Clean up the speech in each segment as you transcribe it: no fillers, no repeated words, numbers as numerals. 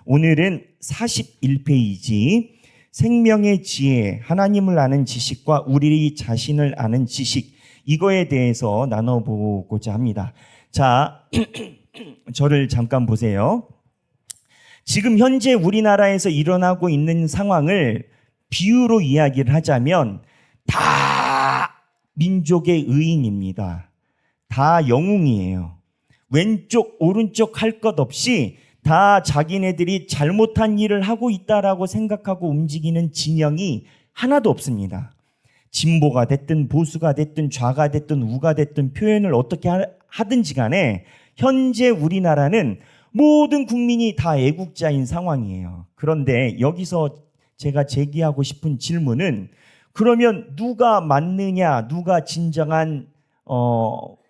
오늘은 41페이지 생명의 지혜, 하나님을 아는 지식과 우리 자신을 아는 지식, 이거에 대해서 나눠보고자 합니다. 자, 저를 잠깐 보세요. 지금 현재 우리나라에서 일어나고 있는 상황을 비유로 이야기를 하자면 다 민족의 의인입니다. 다 영웅이에요. 왼쪽 오른쪽 할 것 없이 다 자기네들이 잘못한 일을 하고 있다라고 생각하고 움직이는 진영이 하나도 없습니다. 진보가 됐든 보수가 됐든 좌가 됐든 우가 됐든 표현을 어떻게 하든지 간에 현재 우리나라는 모든 국민이 다 애국자인 상황이에요. 그런데 여기서 제가 제기하고 싶은 질문은, 그러면 누가 맞느냐, 누가 진정한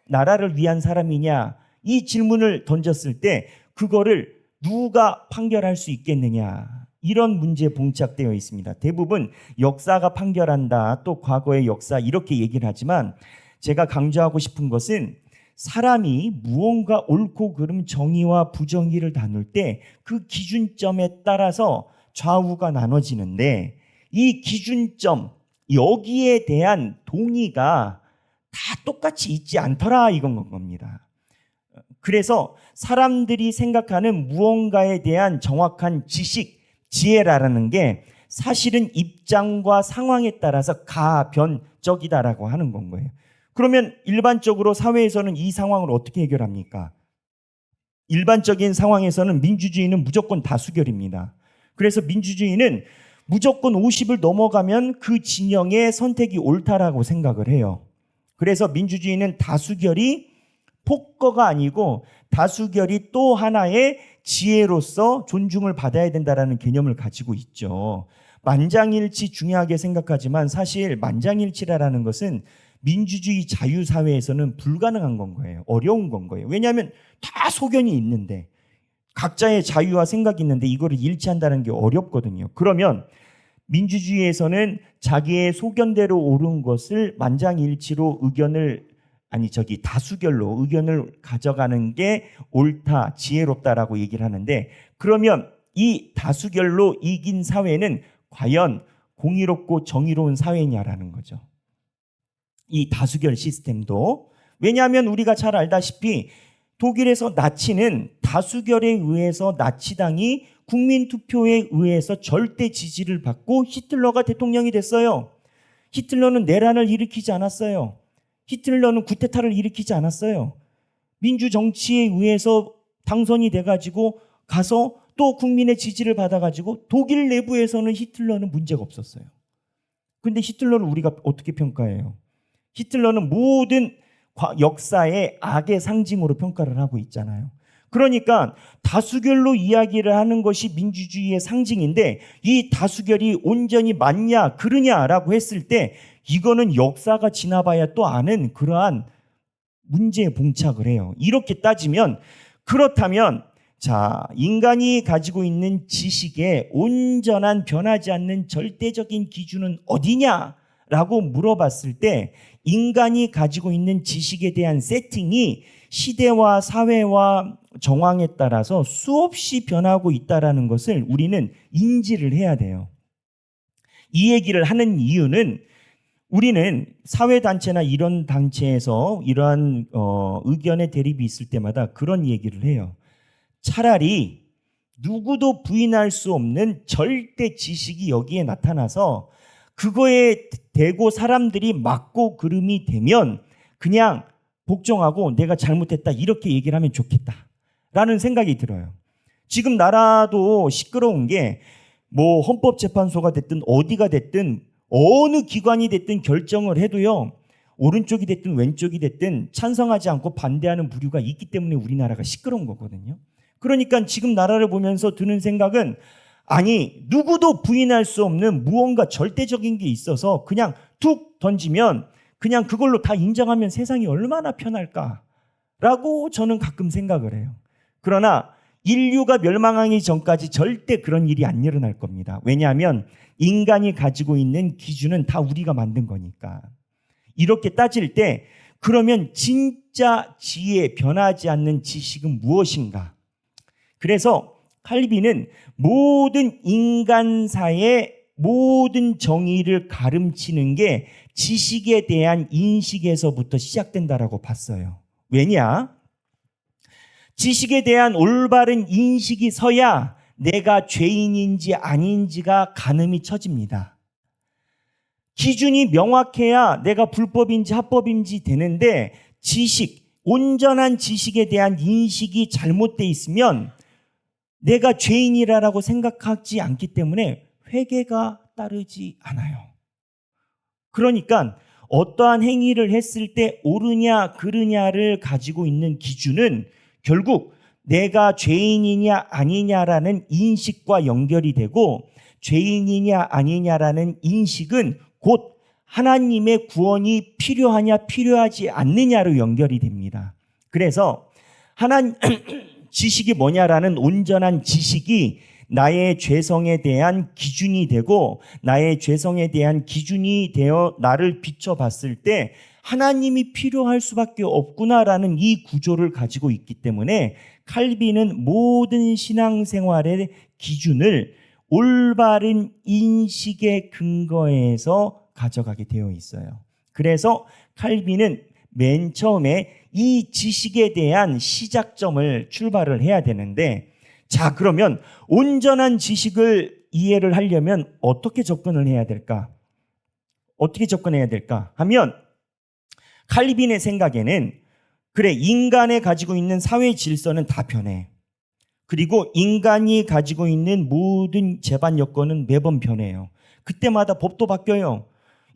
나라를 위한 사람이냐, 이 질문을 던졌을 때 그거를 누가 판결할 수 있겠느냐, 이런 문제에 봉착되어 있습니다. 대부분 역사가 판결한다, 또 과거의 역사, 이렇게 얘기를 하지만 제가 강조하고 싶은 것은 사람이 무언가 옳고 그름, 정의와 부정의를 나눌 때 그 기준점에 따라서 좌우가 나눠지는데, 이 기준점, 여기에 대한 동의가 다 똑같이 있지 않더라, 이건 겁니다. 그래서 사람들이 생각하는 무언가에 대한 정확한 지식, 지혜라는 게 사실은 입장과 상황에 따라서 가변적이다라고 하는 건 거예요. 그러면 일반적으로 사회에서는 이 상황을 어떻게 해결합니까? 일반적인 상황에서는 민주주의는 무조건 다수결입니다. 그래서 민주주의는 무조건 50을 넘어가면 그 진영의 선택이 옳다라고 생각을 해요. 그래서 민주주의는 다수결이 폭거가 아니고 다수결이 또 하나의 지혜로서 존중을 받아야 된다라는 개념을 가지고 있죠. 만장일치 중요하게 생각하지만 사실 만장일치라는 것은 민주주의 자유사회에서는 불가능한 건 거예요. 어려운 건 거예요. 왜냐하면 다 소견이 있는데, 각자의 자유와 생각이 있는데 이거를 일치한다는 게 어렵거든요. 그러면 민주주의에서는 자기의 소견대로 옳은 것을 만장일치로 다수결로 의견을 가져가는 게 옳다, 지혜롭다라고 얘기를 하는데, 그러면 이 다수결로 이긴 사회는 과연 공의롭고 정의로운 사회냐라는 거죠. 이 다수결 시스템도. 왜냐하면 우리가 잘 알다시피 독일에서 나치는 다수결에 의해서 나치당이 국민투표에 의해서 절대 지지를 받고 히틀러가 대통령이 됐어요. 히틀러는 내란을 일으키지 않았어요. 히틀러는 쿠데타를 일으키지 않았어요. 민주정치에 의해서 당선이 돼가지고 가서 또 국민의 지지를 받아가지고 독일 내부에서는 히틀러는 문제가 없었어요. 근데 히틀러를 우리가 어떻게 평가해요? 히틀러는 모든 역사의 악의 상징으로 평가를 하고 있잖아요. 그러니까 다수결로 이야기를 하는 것이 민주주의의 상징인데, 이 다수결이 온전히 맞냐 그르냐라고 했을 때 이거는 역사가 지나봐야 또 아는 그러한 문제에 봉착을 해요. 이렇게 따지면, 그렇다면 자, 인간이 가지고 있는 지식의 온전한 변하지 않는 절대적인 기준은 어디냐라고 물어봤을 때, 인간이 가지고 있는 지식에 대한 세팅이 시대와 사회와 정황에 따라서 수없이 변하고 있다는 것을 우리는 인지를 해야 돼요. 이 얘기를 하는 이유는, 우리는 사회단체나 이런 단체에서 이러한 의견의 대립이 있을 때마다 그런 얘기를 해요. 차라리 누구도 부인할 수 없는 절대 지식이 여기에 나타나서 그거에 대고 사람들이 맞고 그름이 되면 그냥 복종하고 내가 잘못했다 이렇게 얘기를 하면 좋겠다라는 생각이 들어요. 지금 나라도 시끄러운 게, 뭐 헌법재판소가 됐든 어디가 됐든 어느 기관이 됐든 결정을 해도요, 오른쪽이 됐든 왼쪽이 됐든 찬성하지 않고 반대하는 부류가 있기 때문에 우리나라가 시끄러운 거거든요. 그러니까 지금 나라를 보면서 드는 생각은, 아니, 누구도 부인할 수 없는 무언가 절대적인 게 있어서 그냥 툭 던지면 그냥 그걸로 다 인정하면 세상이 얼마나 편할까라고 저는 가끔 생각을 해요. 그러나 인류가 멸망하기 전까지 절대 그런 일이 안 일어날 겁니다. 왜냐하면 인간이 가지고 있는 기준은 다 우리가 만든 거니까. 이렇게 따질 때 그러면 진짜 지혜, 변하지 않는 지식은 무엇인가? 그래서 칼빈은 모든 인간사의 모든 정의를 가름치는 게 지식에 대한 인식에서부터 시작된다라고 봤어요. 왜냐? 지식에 대한 올바른 인식이 서야 내가 죄인인지 아닌지가 가늠이 쳐집니다. 기준이 명확해야 내가 불법인지 합법인지 되는데 온전한 지식에 대한 인식이 잘못되어 있으면 내가 죄인이라고 생각하지 않기 때문에 회개가 따르지 않아요. 그러니까 어떠한 행위를 했을 때 옳으냐 그르냐를 가지고 있는 기준은 결국 내가 죄인이냐 아니냐라는 인식과 연결이 되고, 죄인이냐 아니냐라는 인식은 곧 하나님의 구원이 필요하냐 필요하지 않느냐로 연결이 됩니다. 그래서 지식이 뭐냐라는 온전한 지식이 나의 죄성에 대한 기준이 되고, 나의 죄성에 대한 기준이 되어 나를 비춰봤을 때 하나님이 필요할 수밖에 없구나라는 이 구조를 가지고 있기 때문에 칼빈은 모든 신앙생활의 기준을 올바른 인식의 근거에서 가져가게 되어 있어요. 그래서 칼빈은 맨 처음에 이 지식에 대한 시작점을 출발을 해야 되는데, 자, 그러면 온전한 지식을 이해를 하려면 어떻게 접근을 해야 될까? 어떻게 접근해야 될까 하면, 칼빈의 생각에는 그래, 인간이 가지고 있는 사회 질서는 다 변해. 그리고 인간이 가지고 있는 모든 재반 여건은 매번 변해요. 그때마다 법도 바뀌어요.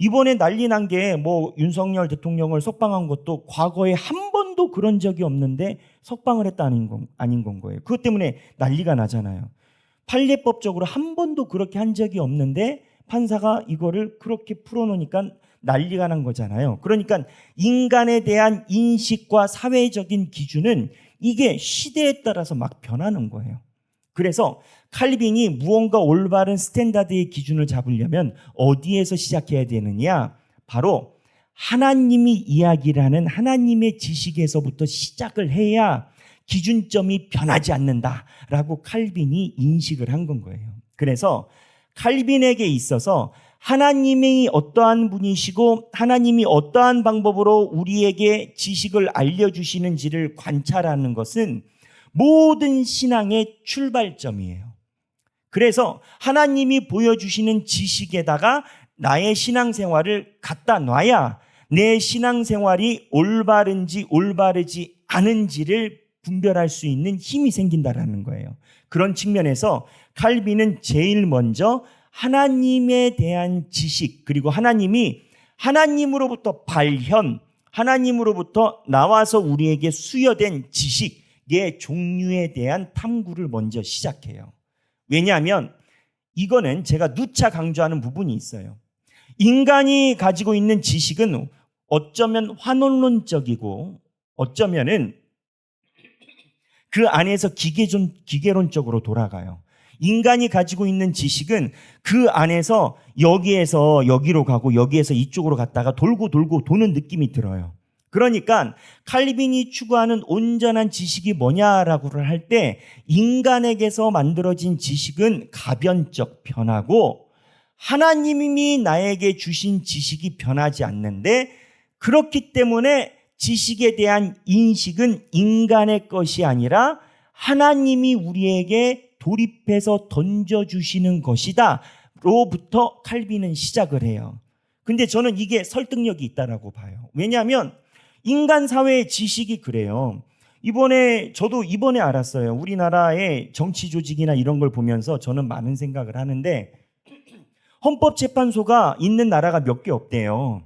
이번에 난리 난 게 윤석열 대통령을 석방한 것도 과거에 한 번도 그런 적이 없는데 석방을 했다 아닌 건 거예요. 그것 때문에 난리가 나잖아요. 판례법적으로 한 번도 그렇게 한 적이 없는데 판사가 이거를 그렇게 풀어놓으니까 난리가 난 거잖아요. 그러니까 인간에 대한 인식과 사회적인 기준은 이게 시대에 따라서 막 변하는 거예요. 그래서 칼빈이 무언가 올바른 스탠다드의 기준을 잡으려면 어디에서 시작해야 되느냐? 바로 하나님이 이야기를 하는 하나님의 지식에서부터 시작을 해야 기준점이 변하지 않는다라고 칼빈이 인식을 한 건 거예요. 그래서 칼빈에게 있어서 하나님이 어떠한 분이시고 하나님이 어떠한 방법으로 우리에게 지식을 알려주시는지를 관찰하는 것은 모든 신앙의 출발점이에요. 그래서 하나님이 보여주시는 지식에다가 나의 신앙생활을 갖다 놔야 내 신앙생활이 올바른지 올바르지 않은지를 분별할 수 있는 힘이 생긴다라는 거예요. 그런 측면에서 칼빈은 제일 먼저 하나님에 대한 지식, 그리고 하나님으로부터 하나님으로부터 나와서 우리에게 수여된 지식의 종류에 대한 탐구를 먼저 시작해요. 왜냐하면 이거는 제가 누차 강조하는 부분이 있어요. 인간이 가지고 있는 지식은 어쩌면 환원론적이고 어쩌면은 그 안에서 기계론적으로 돌아가요. 인간이 가지고 있는 지식은 그 안에서 여기에서 여기로 가고 여기에서 이쪽으로 갔다가 돌고 도는 느낌이 들어요. 그러니까 칼빈이 추구하는 온전한 지식이 뭐냐라고 할 때 인간에게서 만들어진 지식은 가변적 변하고 하나님이 나에게 주신 지식이 변하지 않는데, 그렇기 때문에 지식에 대한 인식은 인간의 것이 아니라 하나님이 우리에게 돌입해서 던져주시는 것이다 로부터 칼빈은 시작을 해요. 근데 저는 이게 설득력이 있다라고 봐요. 왜냐하면 인간 사회의 지식이 그래요. 저도 이번에 알았어요. 우리나라의 정치 조직이나 이런 걸 보면서 저는 많은 생각을 하는데, 헌법재판소가 있는 나라가 몇 개 없대요.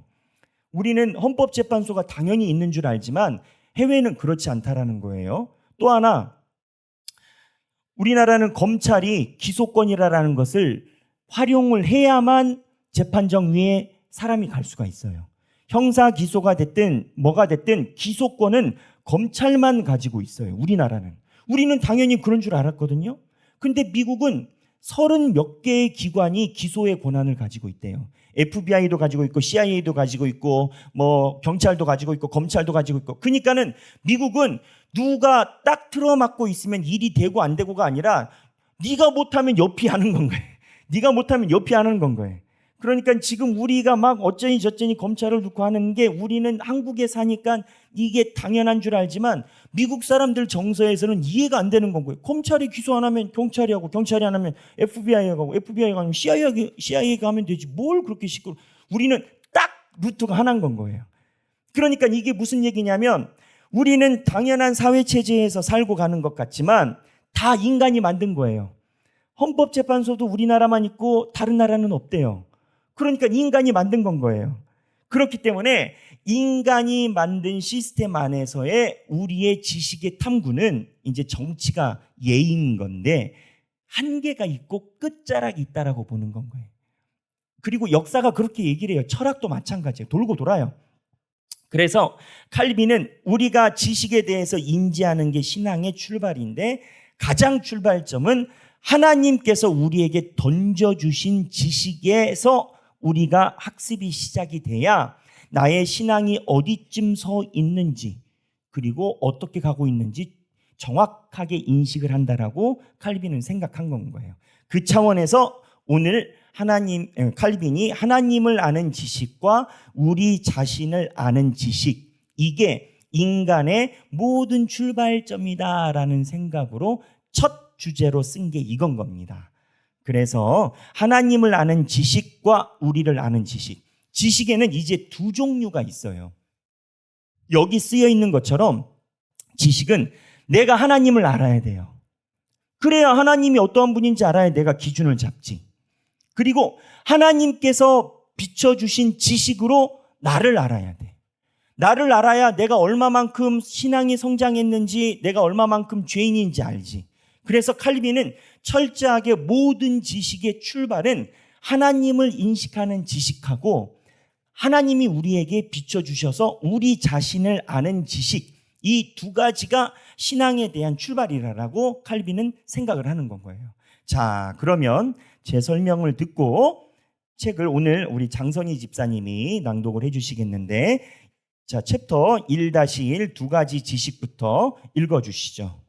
우리는 헌법재판소가 당연히 있는 줄 알지만 해외는 그렇지 않다라는 거예요. 또 하나, 우리나라는 검찰이 기소권이라는 것을 활용을 해야만 재판정위에 사람이 갈 수가 있어요. 형사 기소가 됐든 뭐가 됐든 기소권은 검찰만 가지고 있어요. 우리는 당연히 그런 줄 알았거든요. 근데 미국은 30 몇 개의 기관이 기소의 권한을 가지고 있대요. FBI도 가지고 있고 CIA도 가지고 있고 경찰도 가지고 있고 검찰도 가지고 있고. 그러니까는 미국은 누가 딱 틀어막고 있으면 일이 되고 안 되고가 아니라 네가 못하면 옆이 하는 건 거예요. 네가 못하면 옆이 하는 건 거예요. 그러니까 지금 우리가 막 어쩌니 저쩌니 검찰을 놓고 하는 게 우리는 한국에 사니까 이게 당연한 줄 알지만 미국 사람들 정서에서는 이해가 안 되는 건 거예요. 검찰이 기소 안 하면 경찰이 하고 경찰이 안 하면 FBI가 하고 FBI가 하면 CIA가 하면 되지. 뭘 그렇게 시끄러워. 우리는 딱 루트가 하나인 건 거예요. 그러니까 이게 무슨 얘기냐면 우리는 당연한 사회체제에서 살고 가는 것 같지만 다 인간이 만든 거예요. 헌법재판소도 우리나라만 있고 다른 나라는 없대요. 그러니까 인간이 만든 건 거예요. 그렇기 때문에 인간이 만든 시스템 안에서의 우리의 지식의 탐구는 이제 정치가 예인 건데 한계가 있고 끝자락이 있다라고 보는 건 거예요. 그리고 역사가 그렇게 얘기를 해요. 철학도 마찬가지예요. 돌고 돌아요. 그래서 칼빈은 우리가 지식에 대해서 인지하는 게 신앙의 출발인데 가장 출발점은 하나님께서 우리에게 던져주신 지식에서 우리가 학습이 시작이 돼야 나의 신앙이 어디쯤 서 있는지 그리고 어떻게 가고 있는지 정확하게 인식을 한다라고 칼빈은 생각한 건 거예요. 그 차원에서 오늘 칼빈이 하나님을 아는 지식과 우리 자신을 아는 지식, 이게 인간의 모든 출발점이다라는 생각으로 첫 주제로 쓴 게 이건 겁니다. 그래서 하나님을 아는 지식과 우리를 아는 지식. 지식에는 이제 두 종류가 있어요. 여기 쓰여 있는 것처럼 지식은 내가 하나님을 알아야 돼요. 그래야 하나님이 어떠한 분인지 알아야 내가 기준을 잡지. 그리고 하나님께서 비춰주신 지식으로 나를 알아야 돼. 나를 알아야 내가 얼마만큼 신앙이 성장했는지, 내가 얼마만큼 죄인인지 알지. 그래서 칼빈은 철저하게 모든 지식의 출발은 하나님을 인식하는 지식하고 하나님이 우리에게 비춰주셔서 우리 자신을 아는 지식, 이 두 가지가 신앙에 대한 출발이라고 칼빈은 생각을 하는 건 거예요. 자, 그러면 제 설명을 듣고 책을 오늘 우리 장선희 집사님이 낭독을 해주시겠는데, 자, 챕터 1-1 두 가지 지식부터 읽어주시죠.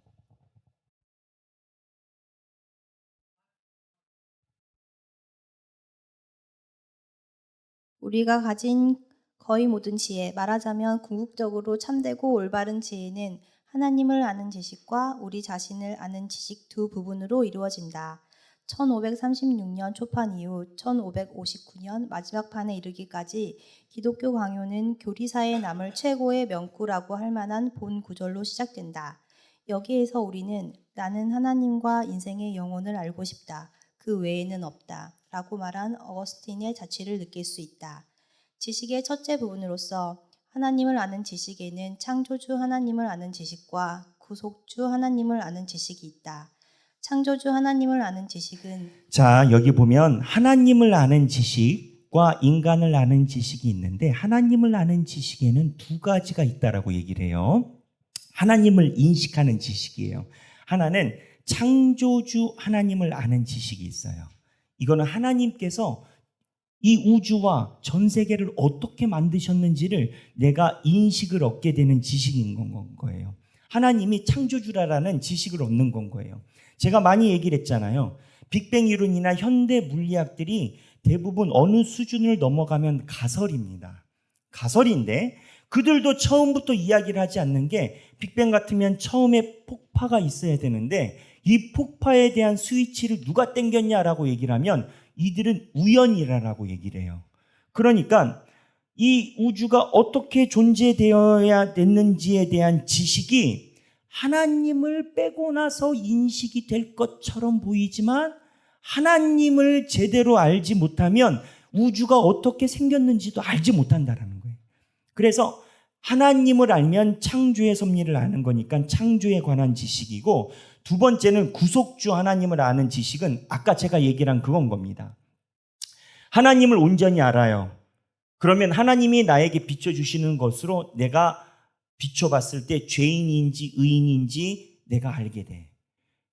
우리가 가진 거의 모든 지혜, 말하자면 궁극적으로 참되고 올바른 지혜는 하나님을 아는 지식과 우리 자신을 아는 지식 두 부분으로 이루어진다. 1536년 초판 이후 1559년 마지막 판에 이르기까지 기독교 강요는 교리사에 남을 최고의 명구라고 할 만한 본 구절로 시작된다. 여기에서 우리는 나는 하나님과 인생의 영혼을 알고 싶다. 그 외에는 없다. 라고 말한 어거스틴의 자취를 느낄 수 있다. 지식의 첫째 부분으로서 하나님을 아는 지식에는 창조주 하나님을 아는 지식과 구속주 하나님을 아는 지식이 있다. 창조주 하나님을 아는 지식은, 자, 여기 보면 하나님을 아는 지식과 인간을 아는 지식이 있는데 하나님을 아는 지식에는 두 가지가 있다라고 얘기를 해요. 하나님을 인식하는 지식이에요. 하나는 창조주 하나님을 아는 지식이 있어요. 이거는 하나님께서 이 우주와 전 세계를 어떻게 만드셨는지를 내가 인식을 얻게 되는 지식인 건 거예요. 하나님이 창조주라는 지식을 얻는 건 거예요. 제가 많이 얘기를 했잖아요. 빅뱅 이론이나 현대 물리학들이 대부분 어느 수준을 넘어가면 가설입니다. 가설인데 그들도 처음부터 이야기를 하지 않는 게 빅뱅 같으면 처음에 폭파가 있어야 되는데 이 폭파에 대한 스위치를 누가 땡겼냐라고 얘기를 하면 이들은 우연이라고 얘기를 해요. 그러니까 이 우주가 어떻게 존재되어야 됐는지에 대한 지식이 하나님을 빼고 나서 인식이 될 것처럼 보이지만 하나님을 제대로 알지 못하면 우주가 어떻게 생겼는지도 알지 못한다는 거예요. 그래서 하나님을 알면 창조의 섭리를 아는 거니까 창조에 관한 지식이고, 두 번째는 구속주 하나님을 아는 지식은 아까 제가 얘기를 한 그건 겁니다. 하나님을 온전히 알아요. 그러면 하나님이 나에게 비춰주시는 것으로 내가 비춰봤을 때 죄인인지 의인인지 내가 알게 돼.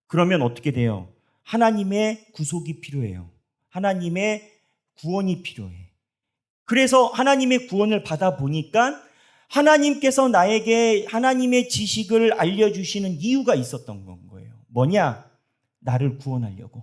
그러면 어떻게 돼요? 하나님의 구속이 필요해요. 하나님의 구원이 필요해. 그래서 하나님의 구원을 받아보니까 하나님께서 나에게 하나님의 지식을 알려주시는 이유가 있었던 건 거예요. 뭐냐? 나를 구원하려고.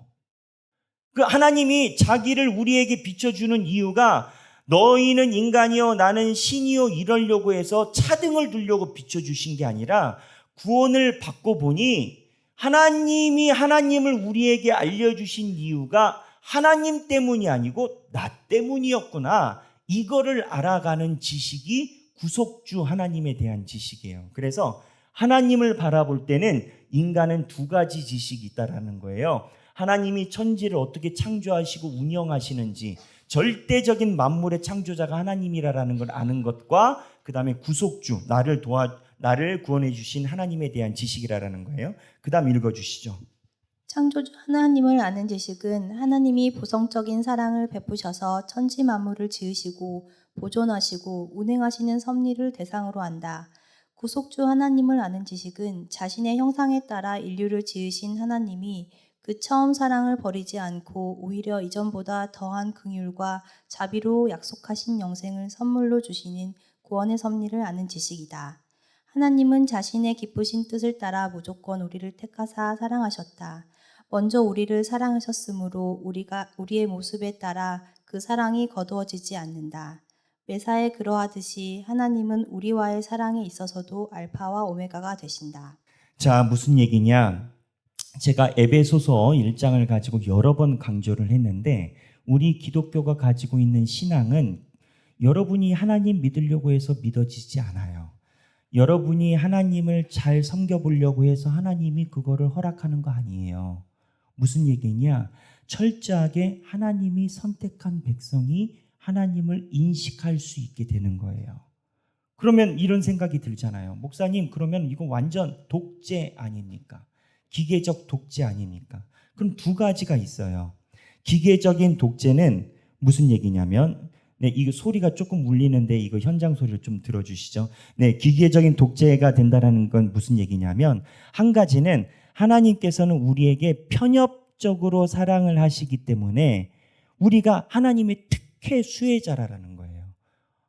그 하나님이 자기를 우리에게 비춰주는 이유가 너희는 인간이요 나는 신이요 이러려고 해서 차등을 두려고 비춰주신 게 아니라 구원을 받고 보니 하나님이 하나님을 우리에게 알려주신 이유가 하나님 때문이 아니고 나 때문이었구나. 이거를 알아가는 지식이 구속주 하나님에 대한 지식이에요. 그래서 하나님을 바라볼 때는 인간은 두 가지 지식이 있다라는 거예요. 하나님이 천지를 어떻게 창조하시고 운영하시는지, 절대적인 만물의 창조자가 하나님이라는 걸 아는 것과 그 다음에 구속주, 나를 구원해 주신 하나님에 대한 지식이라는 거예요. 그 다음 읽어주시죠. 창조주 하나님을 아는 지식은 하나님이 보성적인 사랑을 베푸셔서 천지 만물을 지으시고 보존하시고 운행하시는 섭리를 대상으로 한다. 구속주 하나님을 아는 지식은 자신의 형상에 따라 인류를 지으신 하나님이 그 처음 사랑을 버리지 않고 오히려 이전보다 더한 긍휼과 자비로 약속하신 영생을 선물로 주시는 구원의 섭리를 아는 지식이다. 하나님은 자신의 기쁘신 뜻을 따라 무조건 우리를 택하사 사랑하셨다. 먼저 우리를 사랑하셨으므로 우리의 모습에 따라 그 사랑이 거두어지지 않는다. 매사에 그러하듯이 하나님은 우리와의 사랑에 있어서도 알파와 오메가가 되신다. 자, 무슨 얘기냐? 제가 에베소서 1장을 가지고 여러 번 강조를 했는데 우리 기독교가 가지고 있는 신앙은 여러분이 하나님 믿으려고 해서 믿어지지 않아요. 여러분이 하나님을 잘 섬겨보려고 해서 하나님이 그거를 허락하는 거 아니에요. 무슨 얘기냐? 철저하게 하나님이 선택한 백성이 하나님을 인식할 수 있게 되는 거예요. 그러면 이런 생각이 들잖아요. 목사님, 그러면 이거 완전 독재 아닙니까? 기계적 독재 아닙니까? 그럼 두 가지가 있어요. 기계적인 독재는 무슨 얘기냐면, 네, 이거 소리가 조금 울리는데 이거 현장 소리를 좀 들어주시죠. 네, 기계적인 독재가 된다는 건 무슨 얘기냐면, 한 가지는 하나님께서는 우리에게 편협적으로 사랑을 하시기 때문에 우리가 하나님의 특혜 수혜자라는 거예요.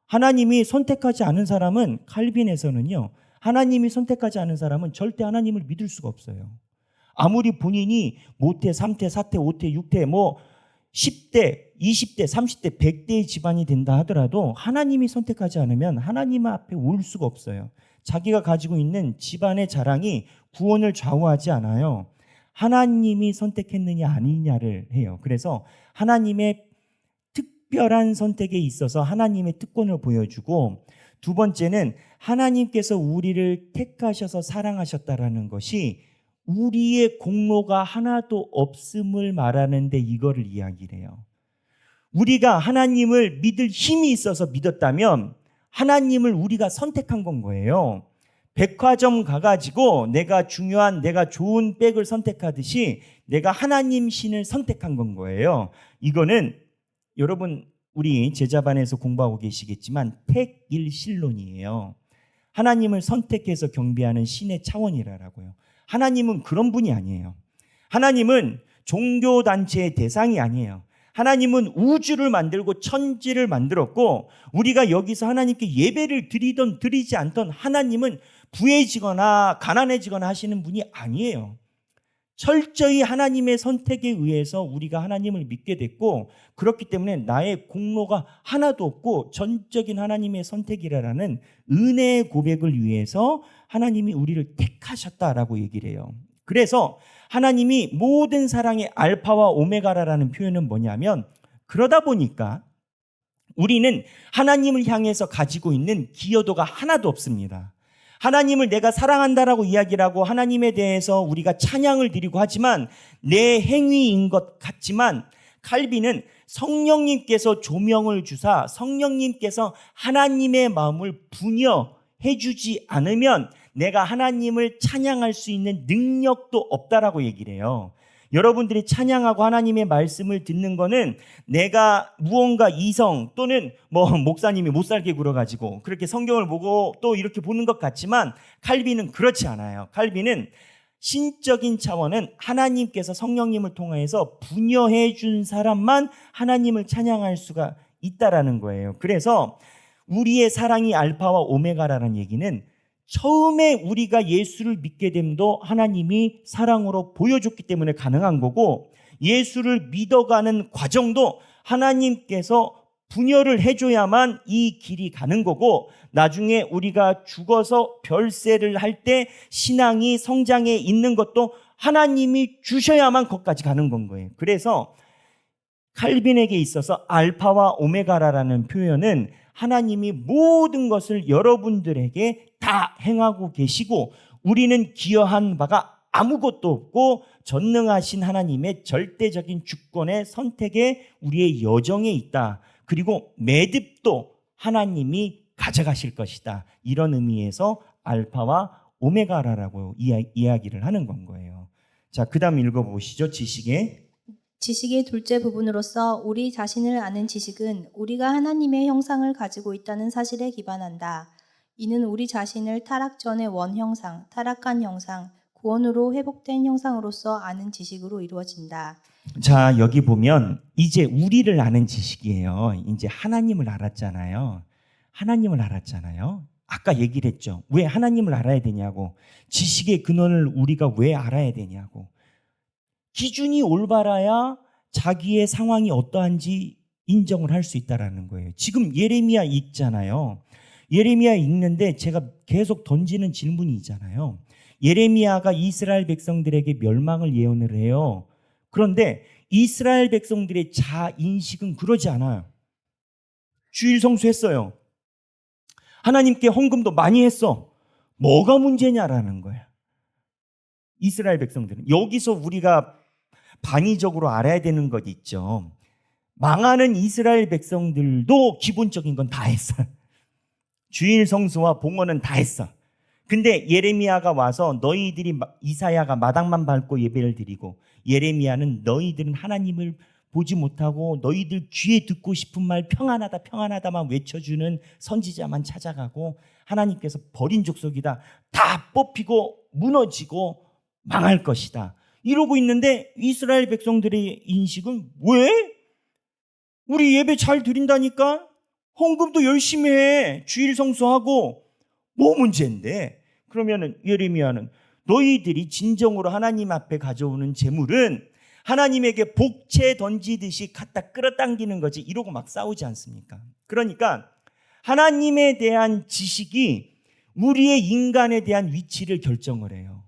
하나님이 선택하지 않은 사람은, 칼빈에서는요, 하나님이 선택하지 않은 사람은 절대 하나님을 믿을 수가 없어요. 아무리 본인이 모태, 3태, 4태, 5태, 6태, 뭐 10대, 20대, 30대, 100대의 집안이 된다 하더라도 하나님이 선택하지 않으면 하나님 앞에 올 수가 없어요. 자기가 가지고 있는 집안의 자랑이 구원을 좌우하지 않아요. 하나님이 선택했느냐 아니냐를 해요. 그래서 하나님의 특별한 선택에 있어서 하나님의 특권을 보여주고, 두 번째는 하나님께서 우리를 택하셔서 사랑하셨다라는 것이 우리의 공로가 하나도 없음을 말하는데 이거를 이야기를 해요. 우리가 하나님을 믿을 힘이 있어서 믿었다면 하나님을 우리가 선택한 건 거예요. 백화점 가가지고 내가 좋은 백을 선택하듯이 내가 하나님 신을 선택한 건 거예요. 이거는 여러분 우리 제자반에서 공부하고 계시겠지만 택일신론이에요. 하나님을 선택해서 경배하는 신의 차원이라고요. 하나님은 그런 분이 아니에요. 하나님은 종교단체의 대상이 아니에요. 하나님은 우주를 만들고 천지를 만들었고, 우리가 여기서 하나님께 예배를 드리던 드리지 않던 하나님은 부해지거나 가난해지거나 하시는 분이 아니에요. 철저히 하나님의 선택에 의해서 우리가 하나님을 믿게 됐고, 그렇기 때문에 나의 공로가 하나도 없고 전적인 하나님의 선택이라는 은혜의 고백을 위해서 하나님이 우리를 택하셨다라고 얘기를 해요. 그래서 하나님이 모든 사랑의 알파와 오메가라는 표현은 뭐냐면, 그러다 보니까 우리는 하나님을 향해서 가지고 있는 기여도가 하나도 없습니다. 하나님을 내가 사랑한다라고 이야기를 하고 하나님에 대해서 우리가 찬양을 드리고 하지만 내 행위인 것 같지만, 칼빈은 성령님께서 조명을 주사 성령님께서 하나님의 마음을 분여해 주지 않으면 내가 하나님을 찬양할 수 있는 능력도 없다라고 얘기를 해요. 여러분들이 찬양하고 하나님의 말씀을 듣는 거는 내가 무언가 이성 또는 목사님이 못 살게 굴어가지고 그렇게 성경을 보고 또 이렇게 보는 것 같지만, 칼빈은 그렇지 않아요. 칼빈은 신적인 차원은 하나님께서 성령님을 통해서 분여해 준 사람만 하나님을 찬양할 수가 있다라는 거예요. 그래서 우리의 사랑이 알파와 오메가라는 얘기는 처음에 우리가 예수를 믿게 됨도 하나님이 사랑으로 보여줬기 때문에 가능한 거고, 예수를 믿어가는 과정도 하나님께서 분열을 해줘야만 이 길이 가는 거고, 나중에 우리가 죽어서 별세를 할 때 신앙이 성장해 있는 것도 하나님이 주셔야만 거기까지 가는 건 거예요. 그래서 칼빈에게 있어서 알파와 오메가라는 표현은 하나님이 모든 것을 여러분들에게 다 행하고 계시고, 우리는 기여한 바가 아무것도 없고 전능하신 하나님의 절대적인 주권의 선택에 우리의 여정에 있다. 그리고 매듭도 하나님이 가져가실 것이다. 이런 의미에서 알파와 오메가라라고 이야기를 하는 건 거예요. 자, 그 다음 읽어보시죠. 지식의 둘째 부분으로서 우리 자신을 아는 지식은 우리가 하나님의 형상을 가지고 있다는 사실에 기반한다. 이는 우리 자신을 타락 전의 원형상, 타락한 형상, 구원으로 회복된 형상으로서 아는 지식으로 이루어진다. 자, 여기 보면 이제 우리를 아는 지식이에요. 이제 하나님을 알았잖아요. 하나님을 알았잖아요. 아까 얘기를 했죠. 왜 하나님을 알아야 되냐고. 지식의 근원을 우리가 왜 알아야 되냐고. 기준이 올바라야 자기의 상황이 어떠한지 인정을 할 수 있다라는 거예요. 지금 예레미야 읽잖아요. 예레미야 읽는데 제가 계속 던지는 질문이 있잖아요. 예레미야가 이스라엘 백성들에게 멸망을 예언을 해요. 그런데 이스라엘 백성들의 자인식은 그러지 않아요. 주일 성수했어요. 하나님께 헌금도 많이 했어. 뭐가 문제냐라는 거야. 이스라엘 백성들은. 여기서 우리가 방위적으로 알아야 되는 것 있죠. 망하는 이스라엘 백성들도 기본적인 건 다 했어요. 주일 성수와 봉헌은 다 했어. 근데 예레미야가 와서 너희들이, 이사야가 마당만 밟고 예배를 드리고, 예레미야는 너희들은 하나님을 보지 못하고 너희들 귀에 듣고 싶은 말 평안하다 평안하다만 외쳐주는 선지자만 찾아가고, 하나님께서 버린 족속이다, 다 뽑히고 무너지고 망할 것이다, 이러고 있는데 이스라엘 백성들의 인식은 왜? 우리 예배 잘 드린다니까? 헌금도 열심히 해. 주일 성수하고. 뭐 문제인데? 그러면은 예레미야는 너희들이 진정으로 하나님 앞에 가져오는 재물은 하나님에게 복채 던지듯이 갖다 끌어당기는 거지, 이러고 막 싸우지 않습니까? 그러니까 하나님에 대한 지식이 우리의 인간에 대한 위치를 결정을 해요.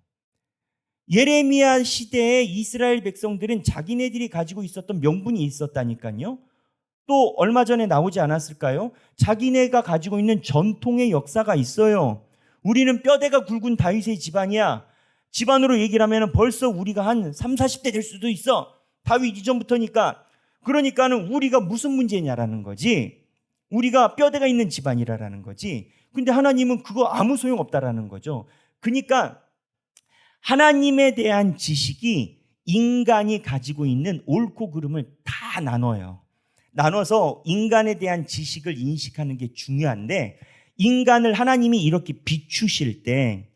예레미야 시대에 이스라엘 백성들은 자기네들이 가지고 있었던 명분이 있었다니까요. 또 얼마 전에 나오지 않았을까요? 자기네가 가지고 있는 전통의 역사가 있어요. 우리는 뼈대가 굵은 다윗의 집안이야. 집안으로 얘기를 하면 벌써 우리가 한 30, 40대 될 수도 있어. 다윗 이전부터니까. 그러니까는 우리가 무슨 문제냐라는 거지. 우리가 뼈대가 있는 집안이라는 거지. 근데 하나님은 그거 아무 소용없다라는 거죠. 그러니까 하나님에 대한 지식이 인간이 가지고 있는 옳고 그름을 다 나눠요. 나눠서 인간에 대한 지식을 인식하는 게 중요한데, 인간을 하나님이 이렇게 비추실 때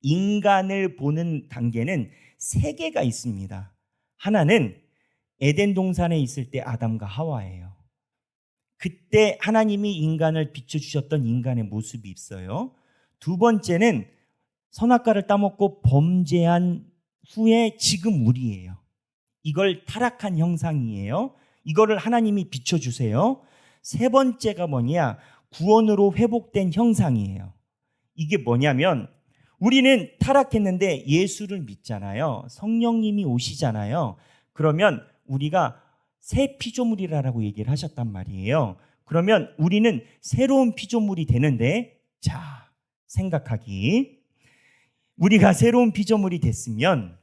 인간을 보는 단계는 세 개가 있습니다. 하나는 에덴 동산에 있을 때 아담과 하와예요. 그때 하나님이 인간을 비춰주셨던 인간의 모습이 있어요. 두 번째는 선악과를 따먹고 범죄한 후에 지금 우리예요. 이걸 타락한 형상이에요. 이거를 하나님이 비춰주세요. 세 번째가 뭐냐? 구원으로 회복된 형상이에요. 이게 뭐냐면, 우리는 타락했는데 예수를 믿잖아요. 성령님이 오시잖아요. 그러면 우리가 새 피조물이라고 얘기를 하셨단 말이에요. 그러면 우리는 새로운 피조물이 되는데, 자, 생각하기. 우리가 새로운 피조물이 됐으면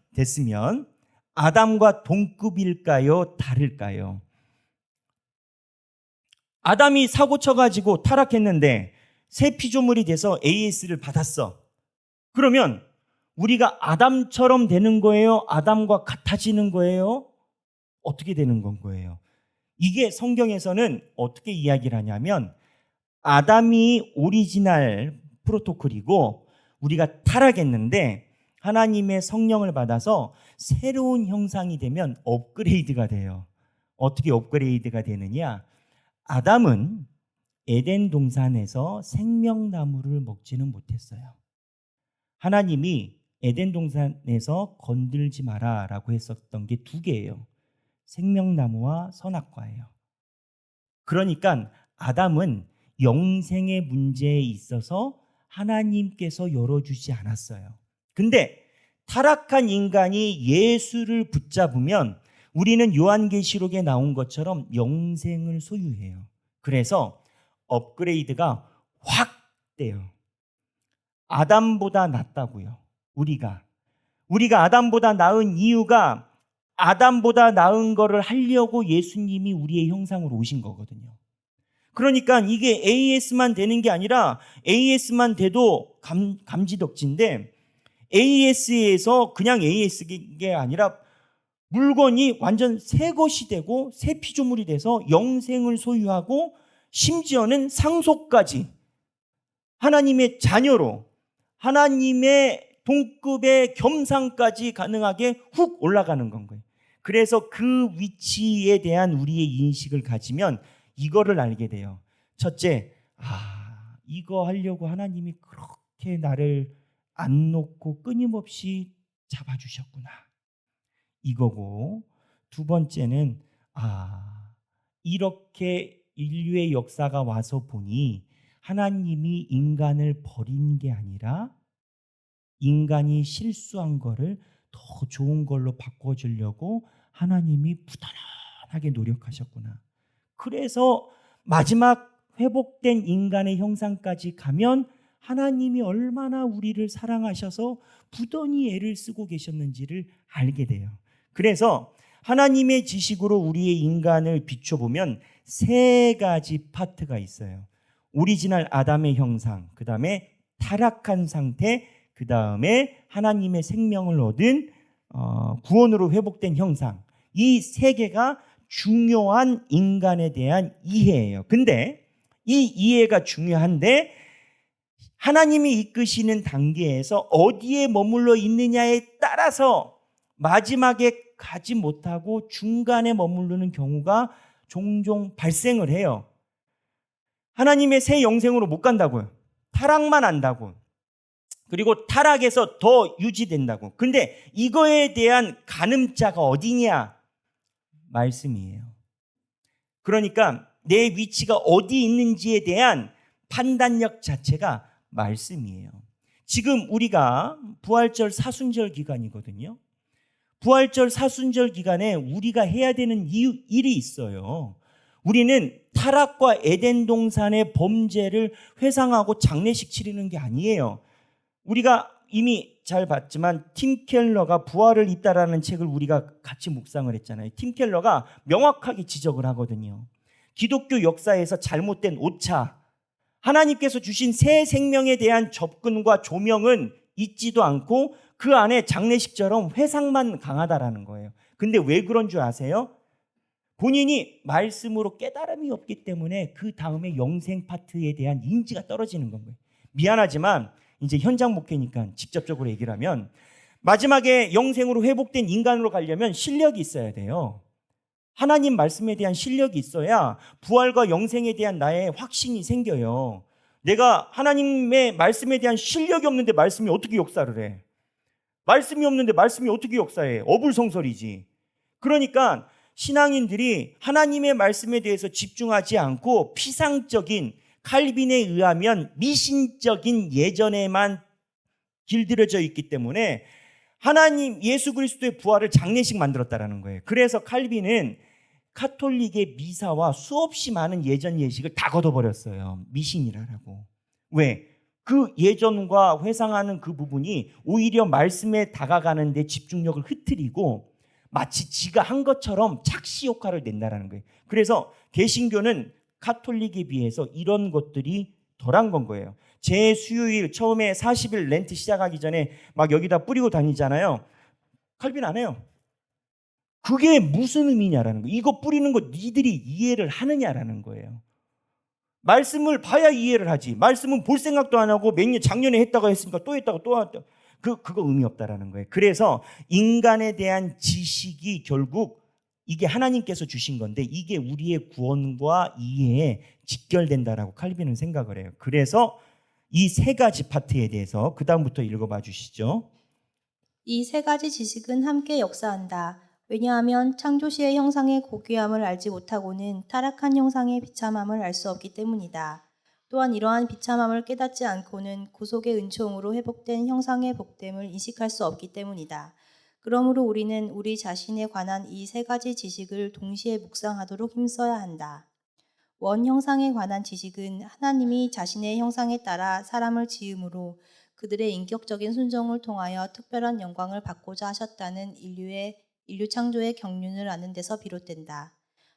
아담과 동급일까요? 다를까요? 아담이 사고 쳐가지고 타락했는데 새 피조물이 돼서 AS를 받았어. 그러면 우리가 아담처럼 되는 거예요? 아담과 같아지는 거예요? 어떻게 되는 건 거예요? 이게 성경에서는 어떻게 이야기를 하냐면, 아담이 오리지널 프로토콜이고 우리가 타락했는데 하나님의 성령을 받아서 새로운 형상이 되면 업그레이드가 돼요. 어떻게 업그레이드가 되느냐? 아담은 에덴 동산에서 생명나무를 먹지는 못했어요. 하나님이 에덴 동산에서 건들지 마라라고 했었던 게 두 개예요. 생명나무와 선악과예요. 그러니까 아담은 영생의 문제에 있어서 하나님께서 열어주지 않았어요. 근데 타락한 인간이 예수를 붙잡으면 우리는 요한계시록에 나온 것처럼 영생을 소유해요. 그래서 업그레이드가 확 돼요. 아담보다 낫다고요. 우리가 아담보다 나은 이유가 아담보다 나은 거를 하려고 예수님이 우리의 형상으로 오신 거거든요. 그러니까 이게 AS만 되는 게 아니라 AS만 돼도 감지덕지인데 AS에서 그냥 AS게 아니라 물건이 완전 새 것이 되고 새 피조물이 돼서 영생을 소유하고 심지어는 상속까지 하나님의 자녀로 하나님의 동급의 겸상까지 가능하게 훅 올라가는 건 거예요. 그래서 그 위치에 대한 우리의 인식을 가지면 이거를 알게 돼요. 첫째, 이거 하려고 하나님이 그렇게 나를 안 놓고 끊임없이 잡아주셨구나. 이거고, 두 번째는 이렇게 인류의 역사가 와서 보니 하나님이 인간을 버린 게 아니라 인간이 실수한 거를 더 좋은 걸로 바꿔주려고 하나님이 부단하게 노력하셨구나. 그래서 마지막 회복된 인간의 형상까지 가면 하나님이 얼마나 우리를 사랑하셔서 부단히 애를 쓰고 계셨는지를 알게 돼요. 그래서 하나님의 지식으로 우리의 인간을 비춰보면 세 가지 파트가 있어요. 오리지널 아담의 형상, 그 다음에 타락한 상태, 그 다음에 하나님의 생명을 얻은 구원으로 회복된 형상. 이 세 개가 중요한 인간에 대한 이해예요. 근데 이 이해가 중요한데 하나님이 이끄시는 단계에서 어디에 머물러 있느냐에 따라서 마지막에 가지 못하고 중간에 머무르는 경우가 종종 발생을 해요. 하나님의 새 영생으로 못 간다고요. 타락만 한다고. 그리고 타락에서 더 유지된다고. 근데 이거에 대한 가늠자가 어디냐? 말씀이에요. 그러니까 내 위치가 어디 있는지에 대한 판단력 자체가 말씀이에요. 지금 우리가 부활절 사순절 기간이거든요. 부활절 사순절 기간에 우리가 해야 되는 일이 있어요. 우리는 타락과 에덴 동산의 범죄를 회상하고 장례식 치르는 게 아니에요. 우리가 이미 잘 봤지만 팀 켈러가 부활을 있다라는 책을 우리가 같이 묵상을 했잖아요. 팀 켈러가 명확하게 지적을 하거든요. 기독교 역사에서 잘못된 오차, 하나님께서 주신 새 생명에 대한 접근과 조명은 있지도 않고 그 안에 장례식처럼 회상만 강하다라는 거예요. 근데 왜 그런 줄 아세요? 본인이 말씀으로 깨달음이 없기 때문에 그 다음에 영생 파트에 대한 인지가 떨어지는 거예요. 미안하지만 이제 현장 목회니까 직접적으로 얘기를 하면 마지막에 영생으로 회복된 인간으로 가려면 실력이 있어야 돼요. 하나님 말씀에 대한 실력이 있어야 부활과 영생에 대한 나의 확신이 생겨요. 내가 하나님의 말씀에 대한 실력이 없는데 말씀이 어떻게 역사를 해? 말씀이 없는데 말씀이 어떻게 역사해? 어불성설이지. 그러니까 신앙인들이 하나님의 말씀에 대해서 집중하지 않고 피상적인, 칼빈에 의하면 미신적인 예전에만 길들여져 있기 때문에 하나님 예수 그리스도의 부활을 장례식 만들었다라는 거예요. 그래서 칼빈은 카톨릭의 미사와 수없이 많은 예전 예식을 다 걷어버렸어요. 미신이라고. 왜? 그 예전과 회상하는 그 부분이 오히려 말씀에 다가가는 데 집중력을 흐트리고 마치 지가 한 것처럼 착시 효과를 낸다라는 거예요. 그래서 개신교는 카톨릭에 비해서 이런 것들이 덜한 건 거예요. 제 수요일 처음에 40일 렌트 시작하기 전에 막 여기다 뿌리고 다니잖아요. 칼빈 안 해요. 그게 무슨 의미냐라는 거예요. 이거 뿌리는 거 니들이 이해를 하느냐라는 거예요. 말씀을 봐야 이해를 하지. 말씀은 볼 생각도 안 하고 작년에 했다가 했으니까 또 했다가 또 했다가 그거 의미 없다라는 거예요. 그래서 인간에 대한 지식이 결국 이게 하나님께서 주신 건데 이게 우리의 구원과 이해에 직결된다라고 칼빈은 생각을 해요. 그래서 이 세 가지 파트에 대해서 그 다음부터 읽어봐 주시죠. 이 세 가지 지식은 함께 역사한다. 왜냐하면 창조시의 형상의 고귀함을 알지 못하고는 타락한 형상의 비참함을 알 수 없기 때문이다. 또한 이러한 비참함을 깨닫지 않고는 구속의 은총으로 회복된 형상의 복됨을 인식할 수 없기 때문이다. 그러므로 우리는 우리 자신에 관한 이 세 가지 지식을 동시에 묵상하도록 힘써야 한다. 원 형상에 관한 지식은 하나님이 자신의 형상에 따라 사람을 지음으로 그들의 인격적인 순종을 통하여 특별한 영광을 받고자 하셨다는 인류 창조의 경륜을 아는 데서 비롯된다.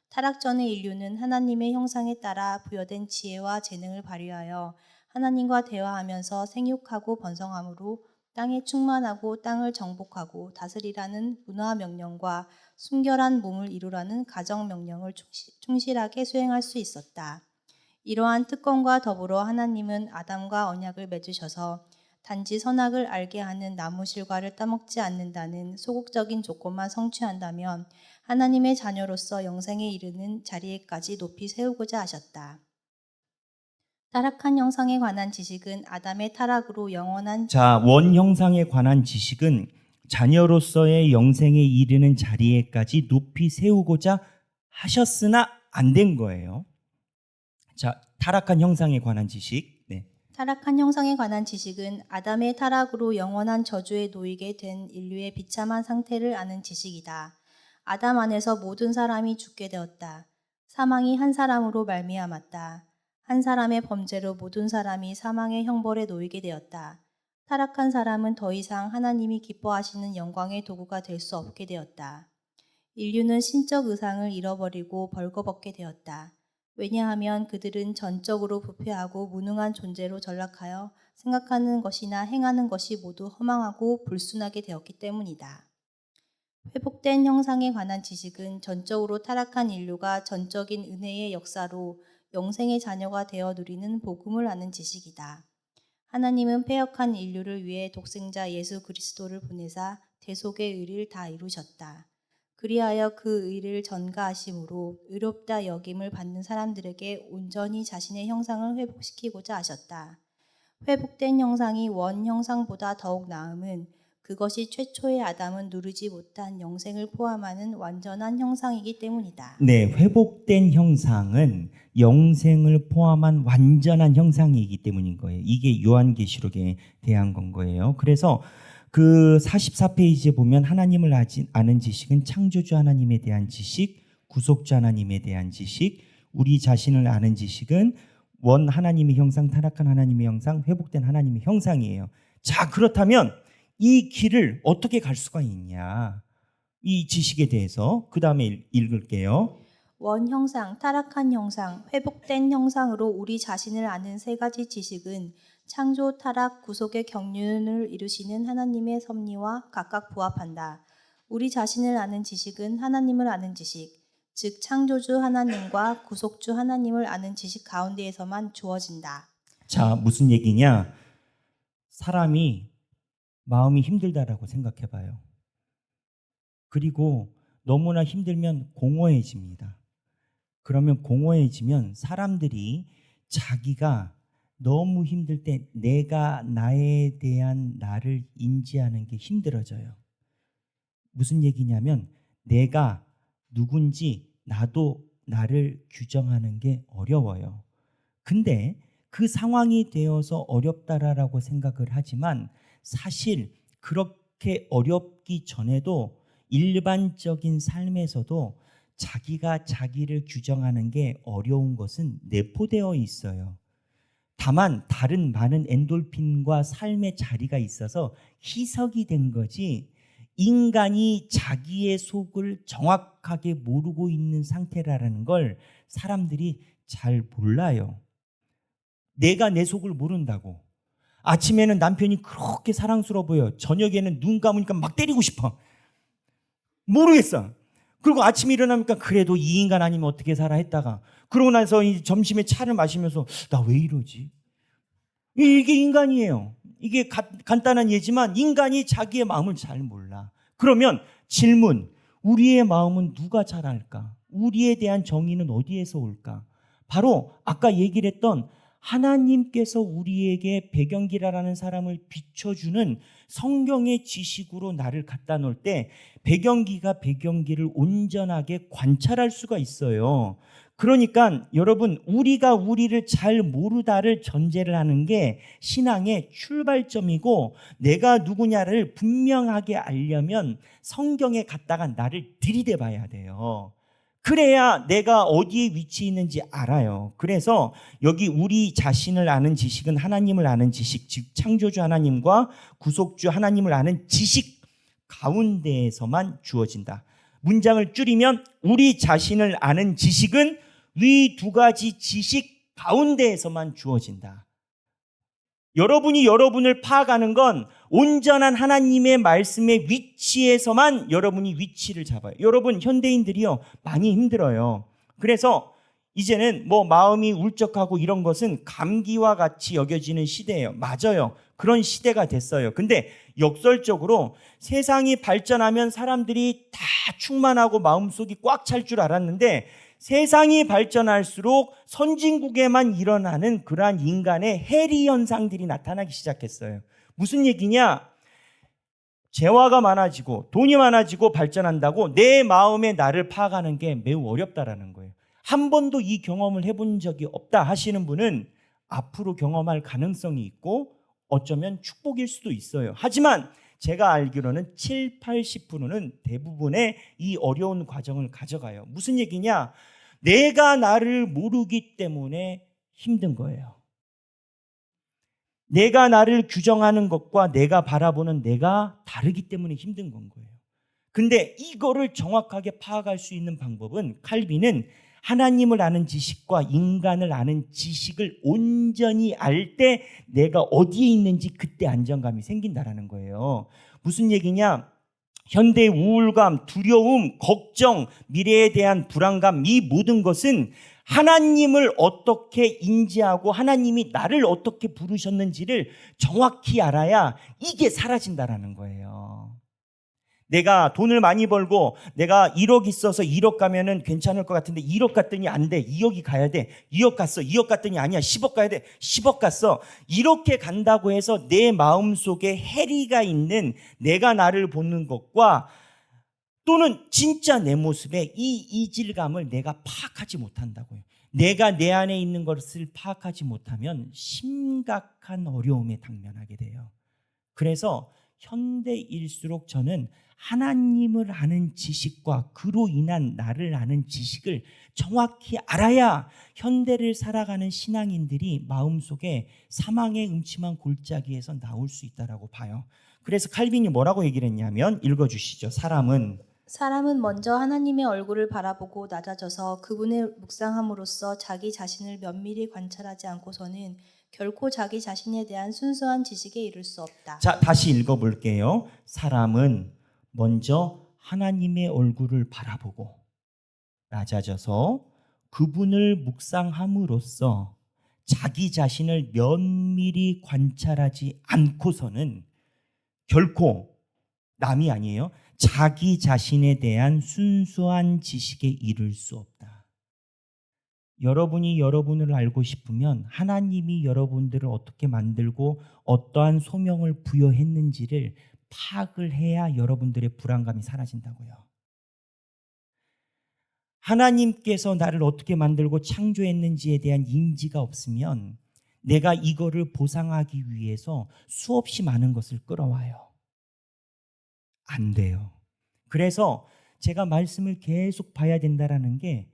타락 전의 인류는 하나님의 형상에 따라 부여된 지혜와 재능을 발휘하여 하나님과 대화하면서 생육하고 번성함으로 땅에 충만하고 땅을 정복하고 다스리라는 문화 명령과 순결한 몸을 이루라는 가정 명령을 충실하게 수행할 수 있었다. 이러한 특권과 더불어 하나님은 아담과 언약을 맺으셔서 단지 선악을 알게 하는 나무 실과를 따먹지 않는다는 소극적인 조건만 성취한다면 하나님의 자녀로서 영생에 이르는 자리에까지 높이 세우고자 하셨다. 타락한 형상에 관한 지식은 아담의 타락으로 영원한 자, 원 형상에 관한 지식은 자녀로서의 영생에 이르는 자리에까지 높이 세우고자 하셨으나 안 된 거예요. 자, 타락한 형상에 관한 지식. 네. 타락한 형상에 관한 지식은 아담의 타락으로 영원한 저주에 놓이게 된 인류의 비참한 상태를 아는 지식이다. 아담 안에서 모든 사람이 죽게 되었다. 사망이 한 사람으로 말미암았다. 한 사람의 범죄로 모든 사람이 사망의 형벌에 놓이게 되었다. 타락한 사람은 더 이상 하나님이 기뻐하시는 영광의 도구가 될 수 없게 되었다. 인류는 신적 의상을 잃어버리고 벌거벗게 되었다. 왜냐하면 그들은 전적으로 부패하고 무능한 존재로 전락하여 생각하는 것이나 행하는 것이 모두 허망하고 불순하게 되었기 때문이다. 회복된 형상에 관한 지식은 전적으로 타락한 인류가 전적인 은혜의 역사로 영생의 자녀가 되어 누리는 복음을 아는 지식이다. 하나님은 패역한 인류를 위해 독생자 예수 그리스도를 보내사 대속의 의를 다 이루셨다. 그리하여 그 의를 전가하심으로 의롭다 여김을 받는 사람들에게 온전히 자신의 형상을 회복시키고자 하셨다. 회복된 형상이 원 형상보다 더욱 나음은 그것이 최초의 아담은 누리지 못한 영생을 포함하는 완전한 형상이기 때문이다. 네, 회복된 형상은 영생을 포함한 완전한 형상이기 때문인 거예요. 이게 요한계시록에 대한 건 거예요. 그래서 그 44페이지에 보면 하나님을 아는 지식은 창조주 하나님에 대한 지식, 구속주 하나님에 대한 지식, 우리 자신을 아는 지식은 원 하나님의 형상, 타락한 하나님의 형상, 회복된 하나님의 형상이에요. 자, 그렇다면 이 길을 어떻게 갈 수가 있냐? 이 지식에 대해서 그 다음에 읽을게요. 원 형상, 타락한 형상, 회복된 형상으로 우리 자신을 아는 세 가지 지식은 창조, 타락, 구속의 경륜을 이루시는 하나님의 섭리와 각각 부합한다. 우리 자신을 아는 지식은 하나님을 아는 지식, 즉 창조주 하나님과 구속주 하나님을 아는 지식 가운데에서만 주어진다. 자, 무슨 얘기냐? 사람이 마음이 힘들다라고 생각해 봐요. 그리고 너무나 힘들면 공허해집니다. 그러면 공허해지면 사람들이 자기가 너무 힘들 때 내가 나에 대한 나를 인지하는 게 힘들어져요. 무슨 얘기냐면 내가 누군지 나도 나를 규정하는 게 어려워요. 근데 그 상황이 되어서 어렵다라고 생각을 하지만 사실 그렇게 어렵기 전에도 일반적인 삶에서도 자기가 자기를 규정하는 게 어려운 것은 내포되어 있어요. 다만 다른 많은 엔돌핀과 삶의 자리가 있어서 희석이 된 거지 인간이 자기의 속을 정확하게 모르고 있는 상태라는 걸 사람들이 잘 몰라요. 내가 내 속을 모른다고. 아침에는 남편이 그렇게 사랑스러워 보여. 저녁에는 눈 감으니까 막 때리고 싶어. 모르겠어. 그리고 아침에 일어나니까 그래도 이 인간 아니면 어떻게 살아 했다가 그러고 나서 이 점심에 차를 마시면서 나 왜 이러지? 이게 인간이에요. 이게 간단한 예지만 인간이 자기의 마음을 잘 몰라. 그러면 질문, 우리의 마음은 누가 잘 알까? 우리에 대한 정의는 어디에서 올까? 바로 아까 얘기를 했던 하나님께서 우리에게 백연기라라는 사람을 비춰주는 성경의 지식으로 나를 갖다 놓을 때 백연기가 백연기를 온전하게 관찰할 수가 있어요. 그러니까 여러분, 우리가 우리를 잘 모르다를 전제를 하는 게 신앙의 출발점이고, 내가 누구냐를 분명하게 알려면 성경에 갖다가 나를 들이대 봐야 돼요. 그래야 내가 어디에 위치해 있는지 알아요. 그래서 여기 우리 자신을 아는 지식은 하나님을 아는 지식, 즉 창조주 하나님과 구속주 하나님을 아는 지식 가운데에서만 주어진다. 문장을 줄이면 우리 자신을 아는 지식은 위 두 가지 지식 가운데에서만 주어진다. 여러분이 여러분을 파악하는 건 온전한 하나님의 말씀의 위치에서만 여러분이 위치를 잡아요. 여러분, 현대인들이요, 많이 힘들어요. 그래서 이제는 뭐 마음이 울적하고 이런 것은 감기와 같이 여겨지는 시대예요. 맞아요. 그런 시대가 됐어요. 근데 역설적으로 세상이 발전하면 사람들이 다 충만하고 마음속이 꽉 찰 줄 알았는데, 세상이 발전할수록 선진국에만 일어나는 그러한 인간의 해리 현상들이 나타나기 시작했어요. 무슨 얘기냐? 재화가 많아지고 돈이 많아지고 발전한다고 내 마음의 나를 파악하는 게 매우 어렵다라는 거예요. 한 번도 이 경험을 해본 적이 없다 하시는 분은 앞으로 경험할 가능성이 있고 어쩌면 축복일 수도 있어요. 하지만 제가 알기로는 7, 80%는 대부분의 이 어려운 과정을 가져가요. 무슨 얘기냐? 내가 나를 모르기 때문에 힘든 거예요. 내가 나를 규정하는 것과 내가 바라보는 내가 다르기 때문에 힘든 건 거예요. 근데 이거를 정확하게 파악할 수 있는 방법은, 칼빈은 하나님을 아는 지식과 인간을 아는 지식을 온전히 알 때 내가 어디에 있는지 그때 안정감이 생긴다라는 거예요. 무슨 얘기냐? 현대의 우울감, 두려움, 걱정, 미래에 대한 불안감, 이 모든 것은 하나님을 어떻게 인지하고 하나님이 나를 어떻게 부르셨는지를 정확히 알아야 이게 사라진다라는 거예요. 내가 돈을 많이 벌고 내가 1억 있어서 1억 가면은 괜찮을 것 같은데 1억 갔더니 안 돼. 2억이 가야 돼. 2억 갔어. 2억 갔더니 아니야. 10억 가야 돼. 10억 갔어. 이렇게 간다고 해서 내 마음속에 해리가 있는 내가 나를 보는 것과 또는 진짜 내 모습에 이 이질감을 내가 파악하지 못한다고요. 내가 내 안에 있는 것을 파악하지 못하면 심각한 어려움에 당면하게 돼요. 그래서 현대일수록 저는 하나님을 아는 지식과 그로 인한 나를 아는 지식을 정확히 알아야 현대를 살아가는 신앙인들이 마음속에 사망의 음침한 골짜기에서 나올 수 있다라고 봐요. 그래서 칼빈이 뭐라고 얘기를 했냐면, 읽어주시죠. 사람은 먼저 하나님의 얼굴을 바라보고 낮아져서 그분을 묵상함으로써 자기 자신을 면밀히 관찰하지 않고서는 결코 자기 자신에 대한 순수한 지식에 이를 수 없다. 자, 다시 읽어볼게요. 사람은 먼저 하나님의 얼굴을 바라보고 낮아져서 그분을 묵상함으로써 자기 자신을 면밀히 관찰하지 않고서는 결코 남이 아니에요. 자기 자신에 대한 순수한 지식에 이를 수 없다. 여러분이 여러분을 알고 싶으면 하나님이 여러분들을 어떻게 만들고 어떠한 소명을 부여했는지를 파악을 해야 여러분들의 불안감이 사라진다고요. 하나님께서 나를 어떻게 만들고 창조했는지에 대한 인지가 없으면 내가 이거를 보상하기 위해서 수없이 많은 것을 끌어와요. 안 돼요. 그래서 제가 말씀을 계속 봐야 된다라는 게,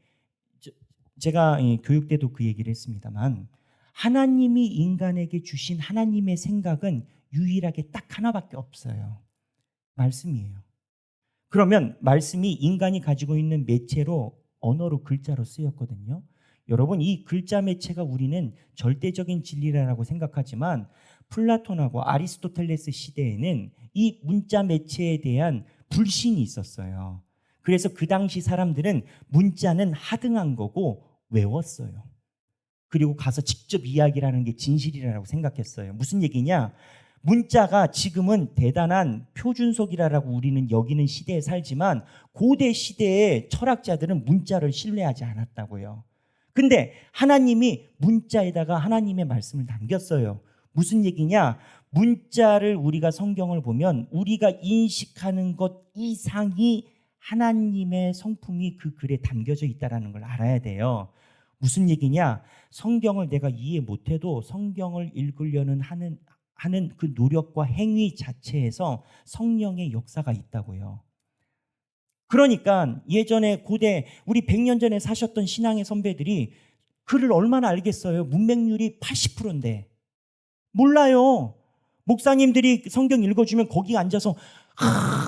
제가 교육 때도 그 얘기를 했습니다만, 하나님이 인간에게 주신 하나님의 생각은 유일하게 딱 하나밖에 없어요. 말씀이에요. 그러면 말씀이 인간이 가지고 있는 매체로, 언어로, 글자로 쓰였거든요. 여러분, 이 글자 매체가 우리는 절대적인 진리라고 생각하지만 플라톤하고 아리스토텔레스 시대에는 이 문자 매체에 대한 불신이 있었어요. 그래서 그 당시 사람들은 문자는 하등한 거고 외웠어요. 그리고 가서 직접 이야기를 하는 게 진실이라고 생각했어요. 무슨 얘기냐? 문자가 지금은 대단한 표준속이라고 우리는 여기는 시대에 살지만 고대 시대의 철학자들은 문자를 신뢰하지 않았다고요. 근데 하나님이 문자에다가 하나님의 말씀을 남겼어요. 무슨 얘기냐? 문자를 우리가 성경을 보면 우리가 인식하는 것 이상이 하나님의 성품이 그 글에 담겨져 있다는 걸 알아야 돼요. 무슨 얘기냐? 성경을 내가 이해 못해도 성경을 읽으려는 하는 그 노력과 행위 자체에서 성령의 역사가 있다고요. 그러니까 예전에 고대 우리 100년 전에 사셨던 신앙의 선배들이 글을 얼마나 알겠어요? 문맹률이 80%인데 몰라요. 목사님들이 성경 읽어주면 거기 앉아서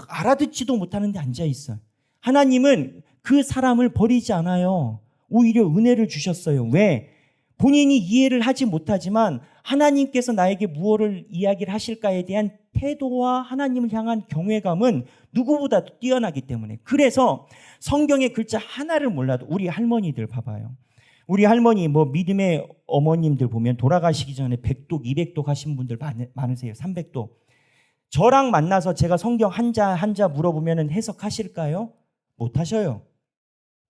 알아듣지도 못하는데 앉아있어요. 하나님은 그 사람을 버리지 않아요. 오히려 은혜를 주셨어요. 왜? 본인이 이해를 하지 못하지만 하나님께서 나에게 무엇을 이야기를 하실까에 대한 태도와 하나님을 향한 경외감은 누구보다도 뛰어나기 때문에. 그래서 성경의 글자 하나를 몰라도 우리 할머니들 봐봐요. 우리 할머니 믿음의 어머님들 보면 돌아가시기 전에 100독, 200독 하신 분들 많으세요. 300독. 저랑 만나서 제가 성경 한자 물어보면 해석하실까요? 못 하셔요.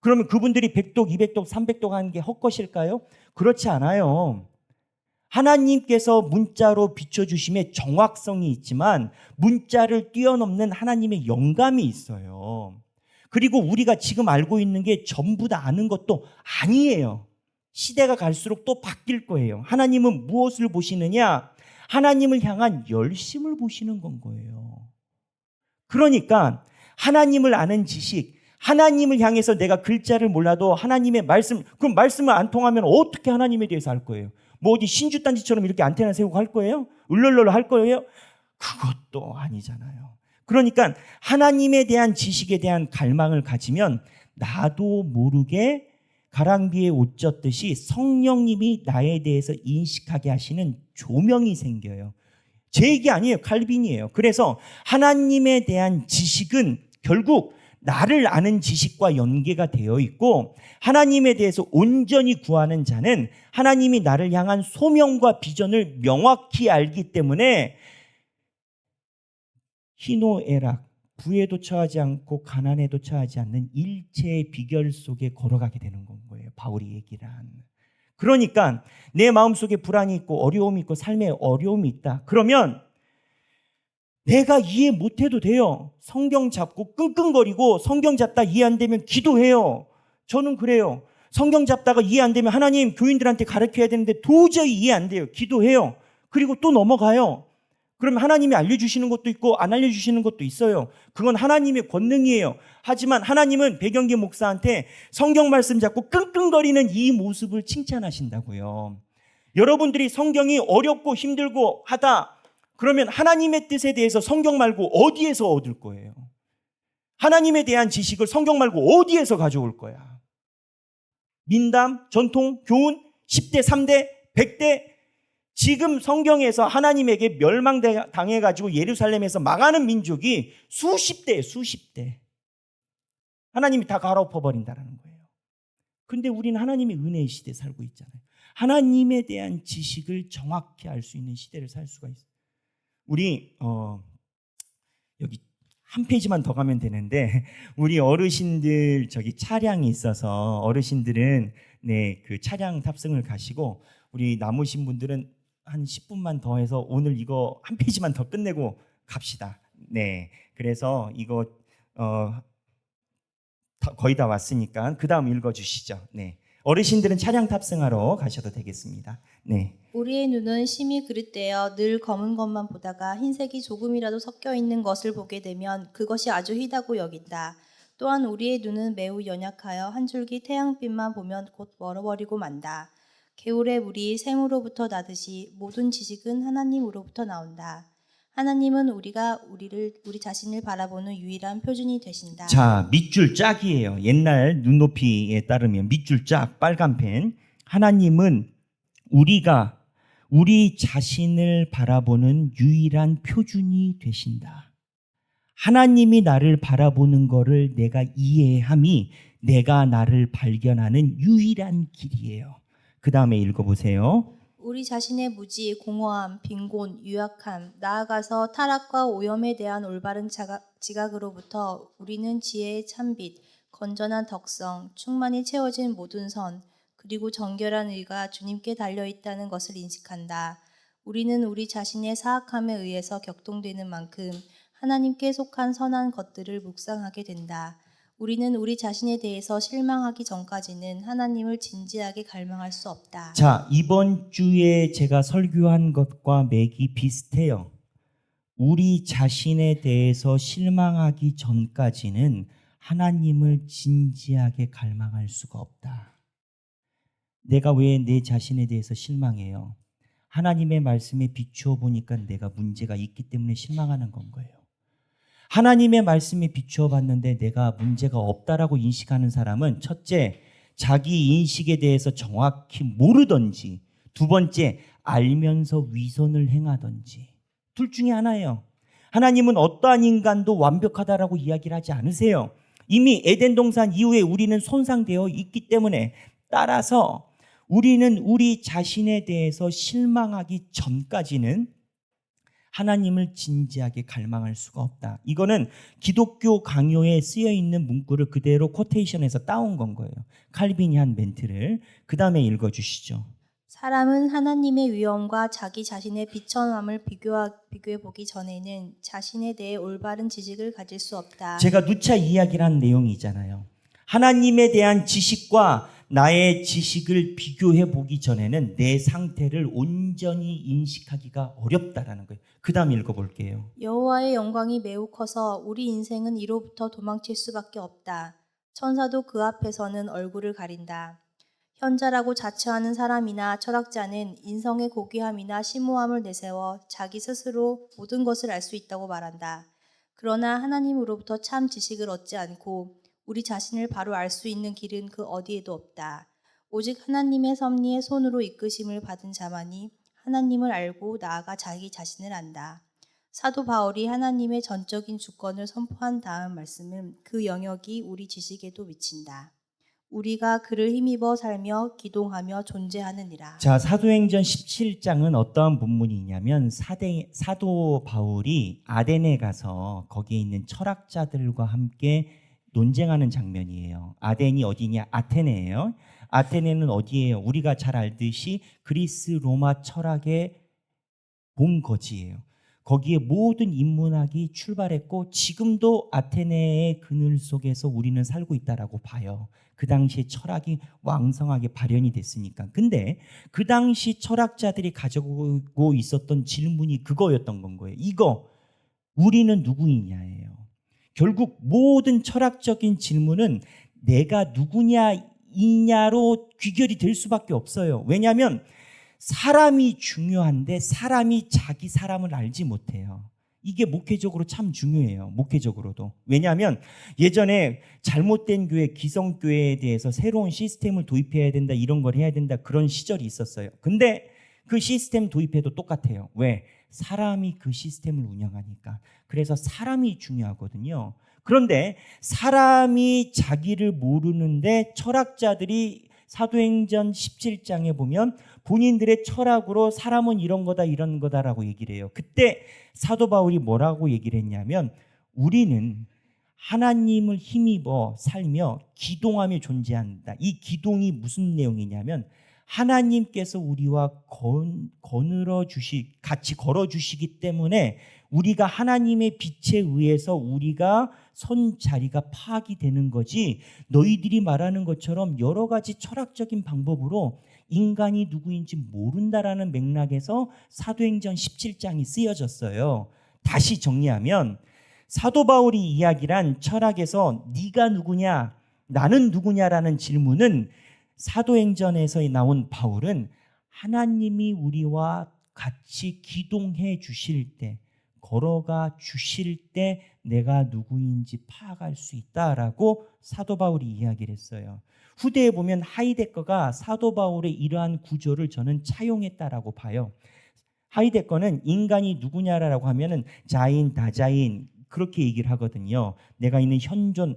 그러면 그분들이 100독, 200독, 300독 하는 게 헛것일까요? 그렇지 않아요. 하나님께서 문자로 비춰주심에 정확성이 있지만 문자를 뛰어넘는 하나님의 영감이 있어요. 그리고 우리가 지금 알고 있는 게 전부 다 아는 것도 아니에요. 시대가 갈수록 또 바뀔 거예요. 하나님은 무엇을 보시느냐? 하나님을 향한 열심을 보시는 건 거예요. 그러니까 하나님을 아는 지식, 하나님을 향해서 내가 글자를 몰라도 하나님의 말씀, 그럼 말씀을 안 통하면 어떻게 하나님에 대해서 알 거예요? 어디 신주단지처럼 이렇게 안테나 세우고 할 거예요? 을럴럴 할 거예요? 그것도 아니잖아요. 그러니까 하나님에 대한 지식에 대한 갈망을 가지면 나도 모르게 가랑비에 옷 젖듯이 성령님이 나에 대해서 인식하게 하시는 조명이 생겨요. 제 얘기 아니에요. 칼빈이에요. 그래서 하나님에 대한 지식은 결국 나를 아는 지식과 연계가 되어 있고 하나님에 대해서 온전히 구하는 자는 하나님이 나를 향한 소명과 비전을 명확히 알기 때문에 희노애락, 부에도 처하지 않고 가난에도 처하지 않는 일체의 비결 속에 걸어가게 되는 건 거예요. 바울이 얘기를 한. 그러니까 내 마음속에 불안이 있고 어려움이 있고 삶에 어려움이 있다. 그러면 내가 이해 못해도 돼요. 성경 잡고 끙끙거리고 성경 잡다 이해 안 되면 기도해요. 저는 그래요. 성경 잡다가 이해 안 되면 하나님 교인들한테 가르쳐야 되는데 도저히 이해 안 돼요. 기도해요. 그리고 또 넘어가요. 그러면 하나님이 알려주시는 것도 있고 안 알려주시는 것도 있어요. 그건 하나님의 권능이에요. 하지만 하나님은 백영기 목사한테 성경 말씀 잡고 끙끙거리는 이 모습을 칭찬하신다고요. 여러분들이 성경이 어렵고 힘들고 하다 그러면 하나님의 뜻에 대해서 성경 말고 어디에서 얻을 거예요? 하나님에 대한 지식을 성경 말고 어디에서 가져올 거야? 민담, 전통, 교훈, 10대, 3대, 100대 지금 성경에서 하나님에게 멸망당해가지고 예루살렘에서 망하는 민족이 수십 대. 하나님이 다 갈아엎어버린다는 거예요. 근데 우리는 하나님의 은혜의 시대에 살고 있잖아요. 하나님에 대한 지식을 정확히 알 수 있는 시대를 살 수가 있어요. 우리 여기 한 페이지만 더 가면 되는데 우리 어르신들 저기 차량이 있어서 어르신들은 그 차량 탑승을 가시고 우리 남으신 분들은 한 10분만 더 해서 오늘 이거 한 페이지만 더 끝내고 갑시다. 네, 그래서 이거 거의 다 왔으니까 그 다음 읽어주시죠. 네, 어르신들은 차량 탑승하러 가셔도 되겠습니다. 네. 우리의 눈은 심히 그릇되어 늘 검은 것만 보다가 흰색이 조금이라도 섞여 있는 것을 보게 되면 그것이 아주 희다고 여긴다. 또한 우리의 눈은 매우 연약하여 한 줄기 태양빛만 보면 곧 멀어버리고 만다. 개울의 물이 샘으로부터 나듯이 모든 지식은 하나님으로부터 나온다. 하나님은 우리 자신을 바라보는 유일한 표준이 되신다. 자, 밑줄 짝이에요. 옛날 눈높이에 따르면 밑줄 짝, 빨간 펜. 하나님은 우리가 우리 자신을 바라보는 유일한 표준이 되신다. 하나님이 나를 바라보는 거를 내가 이해함이 내가 나를 발견하는 유일한 길이에요. 그 다음에 읽어보세요. 우리 자신의 무지, 공허함, 빈곤, 유약함, 나아가서 타락과 오염에 대한 올바른 지각으로부터 우리는 지혜의 참빛, 건전한 덕성, 충만히 채워진 모든 선, 그리고 정결한 의가 주님께 달려 있다는 것을 인식한다. 우리는 우리 자신의 사악함에 의해서 격동되는 만큼 하나님께 속한 선한 것들을 묵상하게 된다. 우리는 우리 자신에 대해서 실망하기 전까지는 하나님을 진지하게 갈망할 수 없다. 자, 이번 주에 제가 설교한 것과 맥이 비슷해요. 우리 자신에 대해서 실망하기 전까지는 하나님을 진지하게 갈망할 수가 없다. 내가 왜 내 자신에 대해서 실망해요? 하나님의 말씀에 비추어 보니까 내가 문제가 있기 때문에 실망하는 건 거예요. 하나님의 말씀에 비추어 봤는데 내가 문제가 없다라고 인식하는 사람은 첫째, 자기 인식에 대해서 정확히 모르든지, 두 번째, 알면서 위선을 행하든지, 둘 중에 하나예요. 하나님은 어떠한 인간도 완벽하다라고 이야기를 하지 않으세요. 이미 에덴 동산 이후에 우리는 손상되어 있기 때문에, 따라서 우리는 우리 자신에 대해서 실망하기 전까지는 하나님을 진지하게 갈망할 수가 없다. 이거는 기독교 강요에 쓰여 있는 문구를 그대로 코테이션에서 따온 건 거예요. 칼빈이 한 멘트를. 그 다음에 읽어주시죠. 사람은 하나님의 위엄과 자기 자신의 비천함을 비교해 보기 전에는 자신에 대해 올바른 지식을 가질 수 없다. 제가 누차 이야기를 한 내용이잖아요. 하나님에 대한 지식과 나의 지식을 비교해 보기 전에는 내 상태를 온전히 인식하기가 어렵다라는 거예요. 그 다음 읽어볼게요. 여호와의 영광이 매우 커서 우리 인생은 이로부터 도망칠 수밖에 없다. 천사도 그 앞에서는 얼굴을 가린다. 현자라고 자처하는 사람이나 철학자는 인성의 고귀함이나 심오함을 내세워 자기 스스로 모든 것을 알 수 있다고 말한다. 그러나 하나님으로부터 참 지식을 얻지 않고 우리 자신을 바로 알 수 있는 길은 그 어디에도 없다. 오직 하나님의 섭리의 손으로 이끄심을 받은 자만이 하나님을 알고 나아가 자기 자신을 안다. 사도 바울이 하나님의 전적인 주권을 선포한 다음 말씀은 그 영역이 우리 지식에도 미친다. 우리가 그를 힘입어 살며 기동하며 존재하느니라. 자, 사도행전 17장은 어떠한 본문이냐면 사도 바울이 아덴에 가서 거기에 있는 철학자들과 함께 논쟁하는 장면이에요. 아덴이 어디냐? 아테네예요. 아테네는 어디예요? 우리가 잘 알듯이 그리스 로마 철학의 본거지예요. 거기에 모든 인문학이 출발했고 지금도 아테네의 그늘 속에서 우리는 살고 있다라고 봐요. 그 당시에 철학이 왕성하게 발현이 됐으니까. 근데 그 당시 철학자들이 가지고 있었던 질문이 그거였던 건 거예요. 이거 우리는 누구이냐예요. 결국 모든 철학적인 질문은 내가 누구냐이냐로 귀결이 될 수밖에 없어요. 왜냐하면 사람이 중요한데 사람이 자기 사람을 알지 못해요. 이게 목회적으로 참 중요해요. 목회적으로도. 왜냐하면 예전에 잘못된 교회, 기성교회에 대해서 새로운 시스템을 도입해야 된다, 이런 걸 해야 된다, 그런 시절이 있었어요. 근데 그 시스템 도입해도 똑같아요. 왜? 사람이 그 시스템을 운영하니까. 그래서 사람이 중요하거든요. 그런데 사람이 자기를 모르는데 철학자들이 사도행전 17장에 보면 본인들의 철학으로 사람은 이런 거다 이런 거다라고 얘기를 해요. 그때 사도 바울이 뭐라고 얘기를 했냐면 우리는 하나님을 힘입어 살며 기동하며 존재한다. 이 기동이 무슨 내용이냐면 하나님께서 우리와 같이 걸어주시기 때문에 우리가 하나님의 빛에 의해서 우리가 선 자리가 파악이 되는 거지, 너희들이 말하는 것처럼 여러 가지 철학적인 방법으로 인간이 누구인지 모른다라는 맥락에서 사도행전 17장이 쓰여졌어요. 다시 정리하면 사도 바울이 이야기한 철학에서 네가 누구냐, 나는 누구냐라는 질문은 사도행전에서 나온 바울은 하나님이 우리와 같이 기동해 주실 때, 걸어가 주실 때 내가 누구인지 파악할 수 있다라고 사도 바울이 이야기를 했어요. 후대에 보면 하이데거가 사도 바울의 이러한 구조를 저는 차용했다라고 봐요. 하이데거는 인간이 누구냐라고 하면은 자인, 다자인 그렇게 얘기를 하거든요. 내가 있는 현존,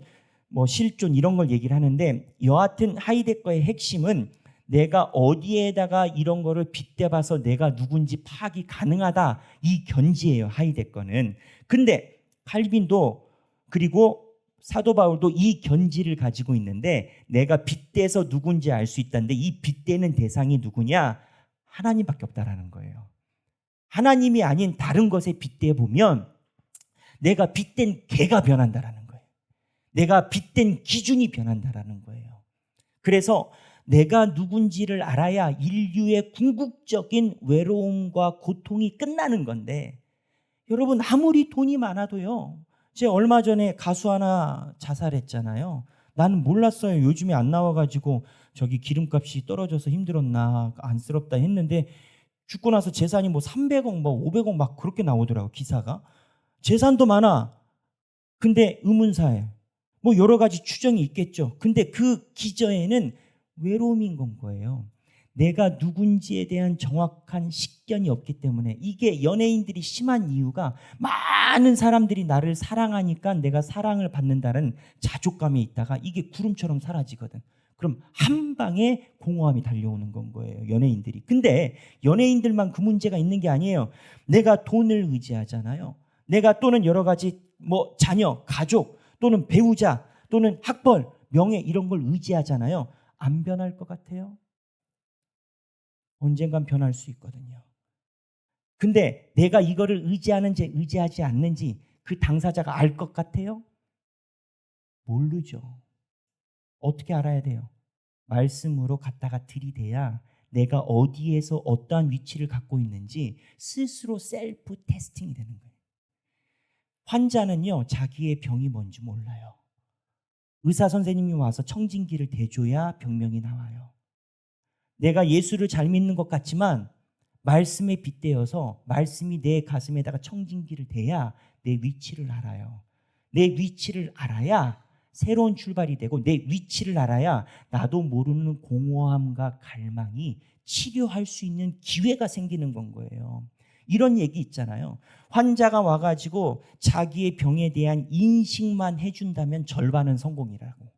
실존 이런 걸 얘기를 하는데, 여하튼 하이데거의 핵심은 내가 어디에다가 이런 거를 빗대봐서 내가 누군지 파악이 가능하다, 이 견지예요. 하이데거는. 근데 칼빈도 그리고 사도 바울도 이 견지를 가지고 있는데 내가 빗대서 누군지 알 수 있다는데 이 빗대는 대상이 누구냐? 하나님밖에 없다라는 거예요. 하나님이 아닌 다른 것에 빗대 보면 내가 빗댄 개가 변한다라는 거예요. 내가 빗댄 기준이 변한다라는 거예요. 그래서 내가 누군지를 알아야 인류의 궁극적인 외로움과 고통이 끝나는 건데 여러분 아무리 돈이 많아도요. 제가 얼마 전에 가수 하나 자살했잖아요. 나는 몰랐어요. 요즘에 안 나와가지고 저기 기름값이 떨어져서 힘들었나 안쓰럽다 했는데 죽고 나서 재산이 뭐 300억 뭐 500억 막 그렇게 나오더라고 기사가. 재산도 많아. 근데 의문사에 뭐 여러 가지 추정이 있겠죠. 근데 그 기저에는 외로움인 건 거예요. 내가 누군지에 대한 정확한 식견이 없기 때문에 이게 연예인들이 심한 이유가 많은 사람들이 나를 사랑하니까 내가 사랑을 받는다는 자족감에 있다가 이게 구름처럼 사라지거든. 그럼 한 방에 공허함이 달려오는 건 거예요. 연예인들이. 근데 연예인들만 그 문제가 있는 게 아니에요. 내가 돈을 의지하잖아요. 내가 또는 여러 가지 뭐 자녀, 가족 또는 배우자 또는 학벌, 명예 이런 걸 의지하잖아요. 안 변할 것 같아요? 언젠간 변할 수 있거든요. 근데 내가 이거를 의지하는지 의지하지 않는지 그 당사자가 알 것 같아요? 모르죠. 어떻게 알아야 돼요? 말씀으로 갖다가 들이대야 내가 어디에서 어떠한 위치를 갖고 있는지 스스로 셀프 테스팅이 되는 거예요. 환자는요, 자기의 병이 뭔지 몰라요. 의사 선생님이 와서 청진기를 대줘야 병명이 나와요. 내가 예수를 잘 믿는 것 같지만 말씀에 빗대어서 말씀이 내 가슴에다가 청진기를 대야 내 위치를 알아요. 내 위치를 알아야 새로운 출발이 되고 내 위치를 알아야 나도 모르는 공허함과 갈망이 치료할 수 있는 기회가 생기는 건 거예요. 이런 얘기 있잖아요. 환자가 와가지고 자기의 병에 대한 인식만 해준다면 절반은 성공이라고.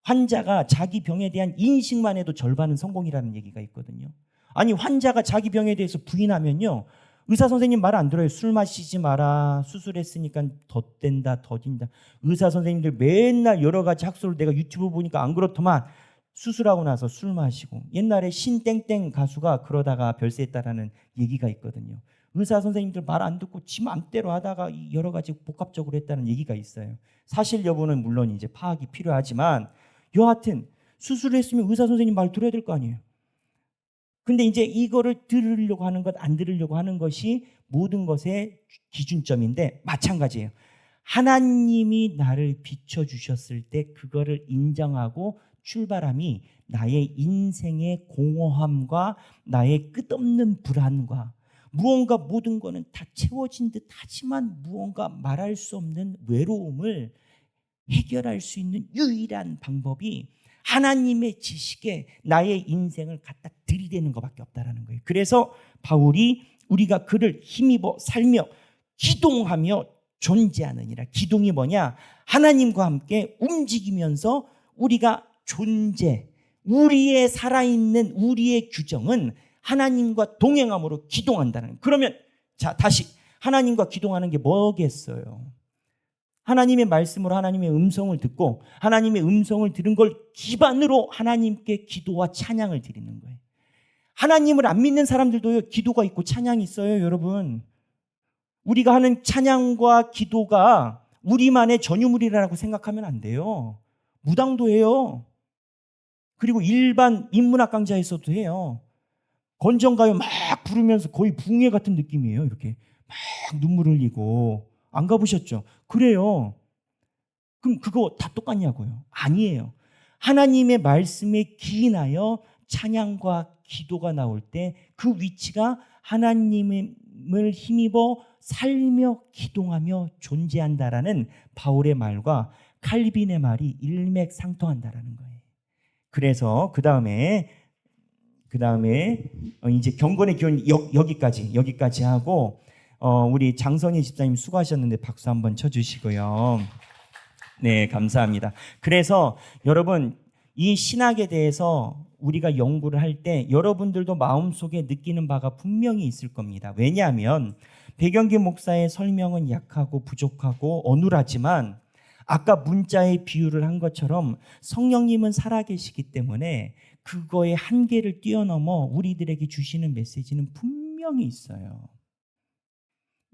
환자가 자기 병에 대한 인식만 해도 절반은 성공이라는 얘기가 있거든요. 아니 환자가 자기 병에 대해서 부인하면요. 의사 선생님 말 안 들어요. 술 마시지 마라. 수술했으니까 덧댄다 더딘다. 의사 선생님들 맨날 여러 가지 학설을 내가 유튜브 보니까 안 그렇더만 수술하고 나서 술 마시고. 옛날에 신땡땡 가수가 그러다가 별세했다라는 얘기가 있거든요. 의사 선생님들 말 안 듣고 지 맘대로 하다가 여러 가지 복합적으로 했다는 얘기가 있어요. 사실 여부는 물론 이제 파악이 필요하지만 여하튼 수술을 했으면 의사 선생님 말 들어야 될 거 아니에요. 근데 이제 이거를 들으려고 하는 것, 안 들으려고 하는 것이 모든 것의 기준점인데 마찬가지예요. 하나님이 나를 비춰주셨을 때 그거를 인정하고 출발함이 나의 인생의 공허함과 나의 끝없는 불안과 무언가 모든 거는 다 채워진 듯 하지만 무언가 말할 수 없는 외로움을 해결할 수 있는 유일한 방법이 하나님의 지식에 나의 인생을 갖다 들이대는 것밖에 없다라는 거예요. 그래서 바울이 우리가 그를 힘입어 살며 기동하며 존재하느니라. 기동이 뭐냐? 하나님과 함께 움직이면서 우리가 존재, 우리의 살아있는 우리의 규정은 하나님과 동행함으로 기동한다는 거예요. 그러면 자 다시 하나님과 기동하는 게 뭐겠어요? 하나님의 말씀으로 하나님의 음성을 듣고 하나님의 음성을 들은 걸 기반으로 하나님께 기도와 찬양을 드리는 거예요. 하나님을 안 믿는 사람들도요, 기도가 있고 찬양이 있어요, 여러분. 우리가 하는 찬양과 기도가 우리만의 전유물이라고 생각하면 안 돼요. 무당도 해요. 그리고 일반 인문학 강좌에서도 해요. 건전가요 막 부르면서 거의 붕괴 같은 느낌이에요. 이렇게 막 눈물 흘리고. 안 가보셨죠? 그래요. 그럼 그거 다 똑같냐고요? 아니에요. 하나님의 말씀에 기인하여 찬양과 기도가 나올 때 그 위치가 하나님을 힘입어 살며 기동하며 존재한다라는 바울의 말과 칼빈의 말이 일맥상통한다라는 거예요. 그래서 그 다음에 이제 경건의 기원 여기까지 하고 우리 장선희 집사님 수고하셨는데 박수 한번 쳐주시고요. 네, 감사합니다. 그래서 여러분 이 신학에 대해서 우리가 연구를 할 때 여러분들도 마음속에 느끼는 바가 분명히 있을 겁니다. 왜냐하면 백영기 목사의 설명은 약하고 부족하고 어눌하지만 아까 문자의 비유를 한 것처럼 성령님은 살아계시기 때문에 그거의 한계를 뛰어넘어 우리들에게 주시는 메시지는 분명히 있어요.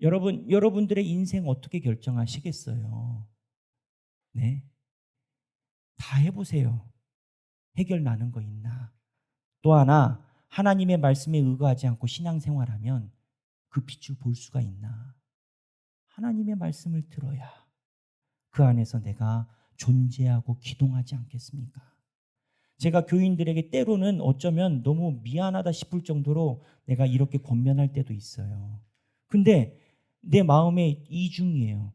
여러분들의 인생 어떻게 결정하시겠어요? 네. 다 해보세요. 해결 나는 거 있나? 또 하나, 하나님의 말씀에 의거하지 않고 신앙생활하면 그 빛을 볼 수가 있나? 하나님의 말씀을 들어야 그 안에서 내가 존재하고 기동하지 않겠습니까? 제가 교인들에게 때로는 어쩌면 너무 미안하다 싶을 정도로 내가 이렇게 권면할 때도 있어요. 근데 내 마음에 이중이에요.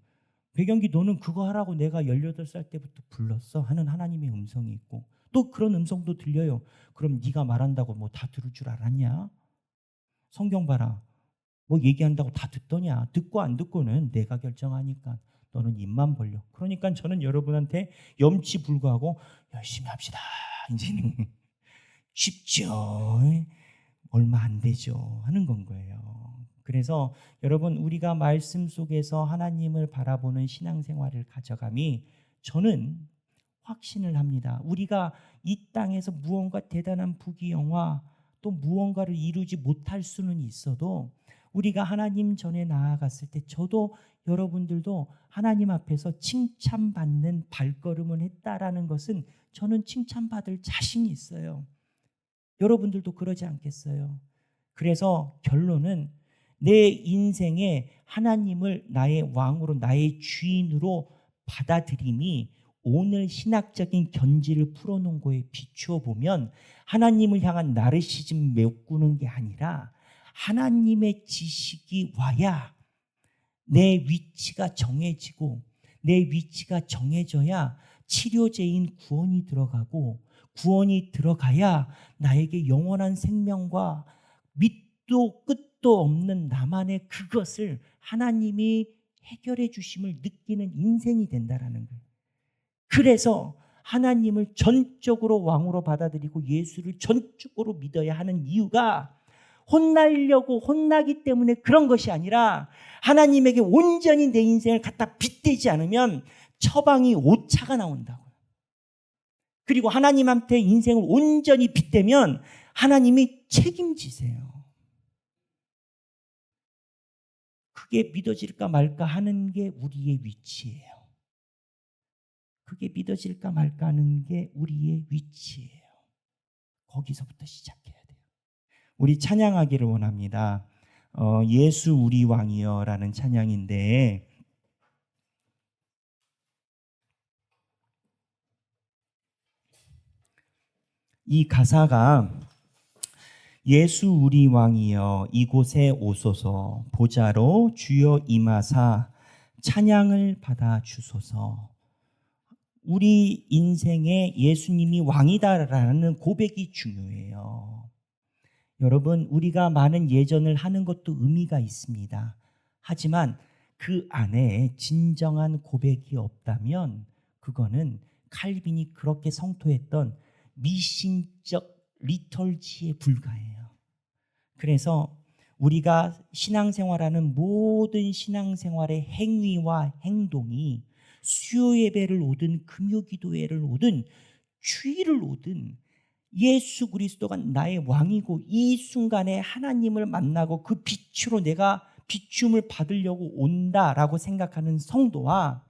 배경기 너는 그거 하라고 내가 18살 때부터 불렀어 하는 하나님의 음성이 있고, 또 그런 음성도 들려요. 그럼 네가 말한다고 뭐 다 들을 줄 알았냐? 성경 봐라. 뭐 얘기한다고 다 듣더냐? 듣고 안 듣고는 내가 결정하니까 너는 입만 벌려. 그러니까 저는 여러분한테 염치불구하고 열심히 합시다. 이제는 쉽죠. 얼마 안 되죠. 하는 건 거예요. 그래서 여러분, 우리가 말씀 속에서 하나님을 바라보는 신앙생활을 가져감이 저는 확신을 합니다. 우리가 이 땅에서 무언가 대단한 부귀영화 또 무언가를 이루지 못할 수는 있어도 우리가 하나님 전에 나아갔을 때 저도 여러분들도 하나님 앞에서 칭찬받는 발걸음을 했다라는 것은 저는 칭찬받을 자신이 있어요. 여러분들도 그러지 않겠어요? 그래서 결론은 내 인생에 하나님을 나의 왕으로 나의 주인으로 받아들임이 오늘 신학적인 견지를 풀어놓은 거에 비추어 보면 하나님을 향한 나르시즘 메꾸는 게 아니라 하나님의 지식이 와야 내 위치가 정해지고 내 위치가 정해져야 치료제인 구원이 들어가고 구원이 들어가야 나에게 영원한 생명과 밑도 끝도 없는 나만의 그것을 하나님이 해결해 주심을 느끼는 인생이 된다라는 거예요. 그래서 하나님을 전적으로 왕으로 받아들이고 예수를 전적으로 믿어야 하는 이유가 혼나려고 혼나기 때문에 그런 것이 아니라 하나님에게 온전히 내 인생을 갖다 빗대지 않으면 처방이 오차가 나온다고요. 그리고 하나님한테 인생을 온전히 빗대면 하나님이 책임지세요. 그게 믿어질까 말까 하는 게 우리의 위치예요. 그게 믿어질까 말까 하는 게 우리의 위치예요. 거기서부터 시작해야 돼요. 우리 찬양하기를 원합니다. 예수 우리 왕이여 라는 찬양인데, 이 가사가 예수 우리 왕이여 이곳에 오소서 보좌로 주여 임하사 찬양을 받아 주소서. 우리 인생에 예수님이 왕이다라는 고백이 중요해요. 여러분, 우리가 많은 예전을 하는 것도 의미가 있습니다. 하지만 그 안에 진정한 고백이 없다면 그거는 칼빈이 그렇게 성토했던 미신적 리털지에 불과해요. 그래서 우리가 신앙생활하는 모든 신앙생활의 행위와 행동이 수요 예배를 오든 금요기도회를 오든 주일을 오든 예수 그리스도가 나의 왕이고 이 순간에 하나님을 만나고 그 빛으로 내가 비춤을 받으려고 온다라고 생각하는 성도와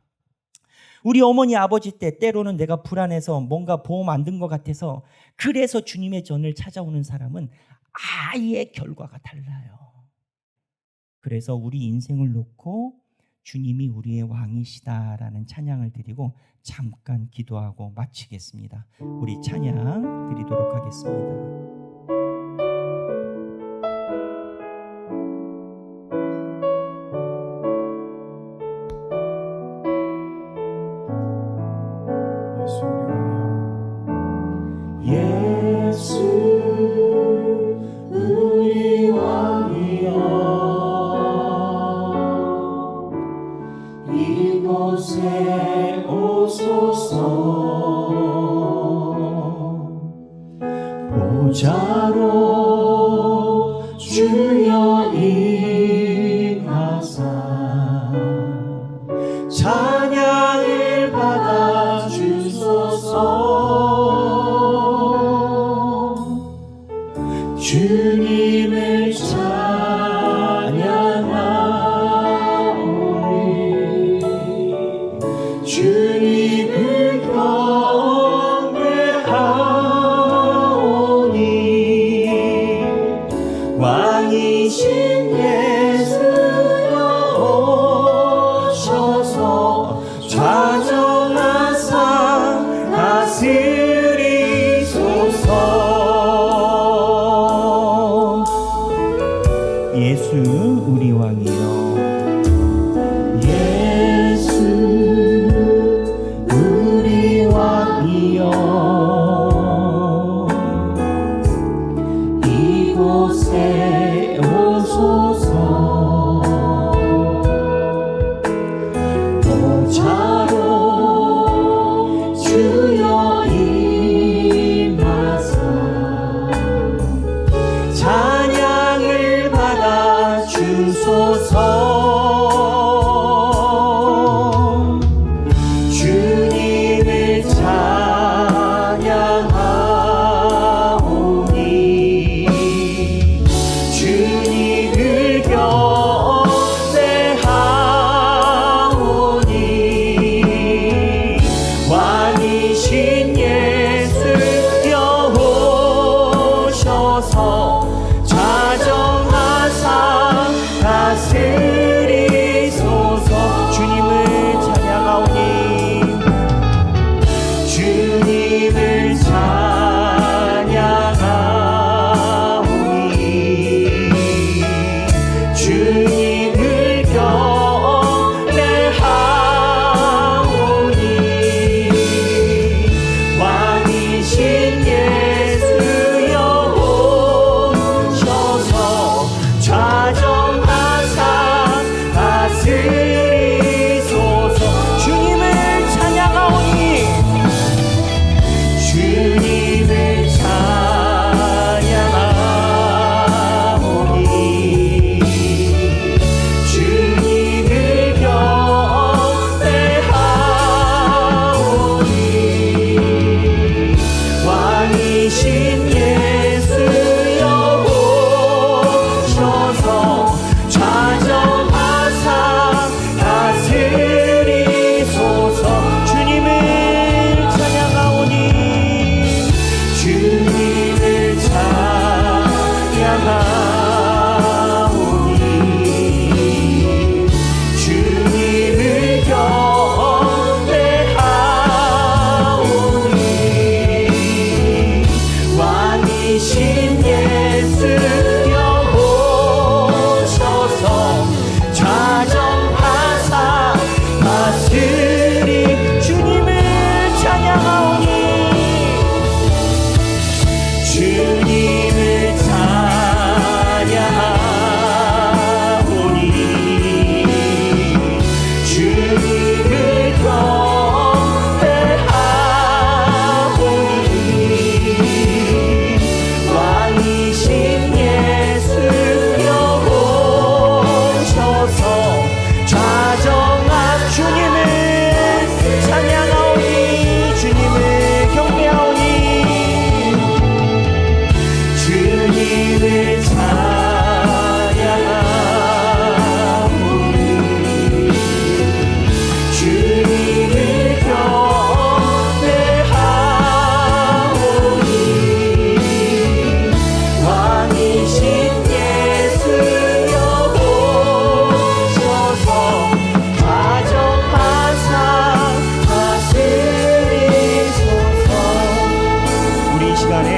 우리 어머니 아버지 때 때로는 내가 불안해서 뭔가 보험 안 든 것 같아서 그래서 주님의 전을 찾아오는 사람은 아예 결과가 달라요. 그래서 우리 인생을 놓고 주님이 우리의 왕이시다라는 찬양을 드리고 잠깐 기도하고 마치겠습니다. 우리 찬양 드리도록 하겠습니다. 예수 우리 왕이여 이곳에 오소서 보좌로 주여 임하사 찬양을 주님을 찬양하오니 주님을 경배하오니 왕이신 예수여 오셔서 좌정하사 다스리소서. 예수 우리 왕이여, 예수 우리 왕이여, 이곳에 오소서. 보좌로 주여 임하사 찬양을 받아 주소서. 주님을 찬양하오니 주님을 경배하오니 왕이신 예수여 오셔서 좌정하사 다스리소서. 주님을 찬양하오니 주님을 찬양하오니 주님을 경배하오니 왕이신 예수여 오셔서 좌정하사 다스리소서. 주님을 찬양하오니 주님을 찬양하오니 주님을 경배하오니 왕이신 예수여 오셔서 좌정하사 다스리소서. 주님을 찬양하오니 주님을 찬양하오니 주님을 경배하오니 왕이신 예수여 오셔서 좌정하사 다스리. 주님을 찬양하오니 주님을 찬양하오니 주님을 경배하오니 왕이신 예수여 오셔서 좌정하. 주님을 찬양하오니 주님을 경배하오니 주님을 찬양하오니 주님을 경배하오니 왕이신 예수여 오셔서 좌정하사 다스리소서. 우리 이 시간에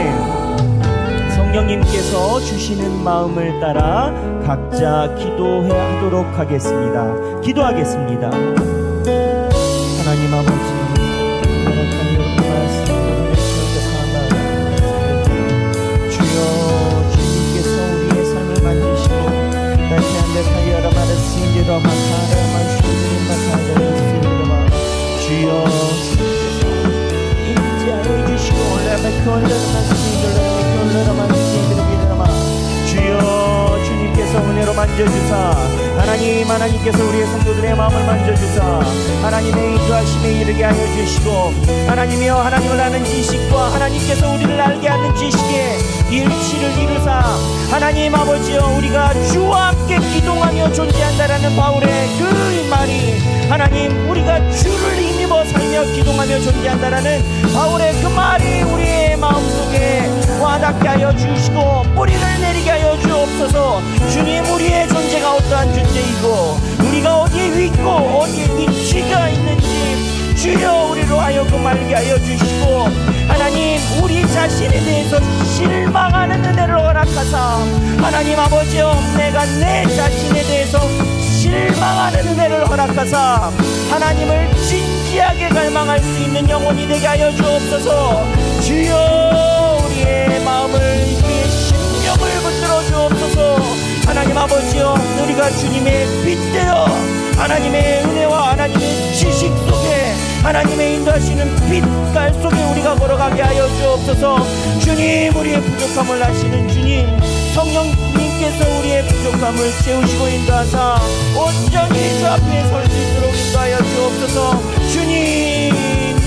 성령님께서 주시는 마음을 따라 각자 기도하도록 하겠습니다. 기도하겠습니다. 하나님 아버지, 주여, 주님께서 우리의 삶을 만지시고 주여, 인자해 주시고 주여, 주님께서 은혜로 만져주사 하나님께서 우리의 성도들의 마음을 만져주사 하나님의 인도하심에 이르게 하여 주시고, 하나님이여 하나님을 아는 지식과 하나님께서 우리를 알게 하는 지식에 일치를 이루사 하나님 아버지여 우리가 주와 함께 기동하며 존재한다라는 바울의 그 말이, 하나님 우리가 주를 힘입어 살며 기동하며 존재한다라는 바울의 그 말이 우리의 마음속에 와닿게 하여 주시고 뿌리를 내리게 하여 주옵소서. 주님, 우리의 존재가 어떠한 존재이고 우리가 어디에 있고 어디에 위치가 있는지 주여 우리로 하여금 알게 하여 주시고, 하나님 우리 자신에 대해서 실망하는 은혜를 허락하사 하나님 아버지여 내가 내 자신에 대해서 실망하는 은혜를 허락하사 하나님을 진지하게 갈망할 수 있는 영혼이 되게 하여 주옵소서. 주여 우리의 마음을, 우리의 심령을 붙들어 주옵소서. 하나님 아버지여 우리가 주님의 빛되어 하나님의 은혜와 하나님의 지식 속에 하나님의 인도하시는 빛깔 속에 우리가 걸어가게 하여 주옵소서. 주님, 우리의 부족함을 아시는 주님, 성령님께서 우리의 부족함을 채우시고 인도하사 온전히 주 앞에 설 수 있도록 인도하여 주옵소서. 주님,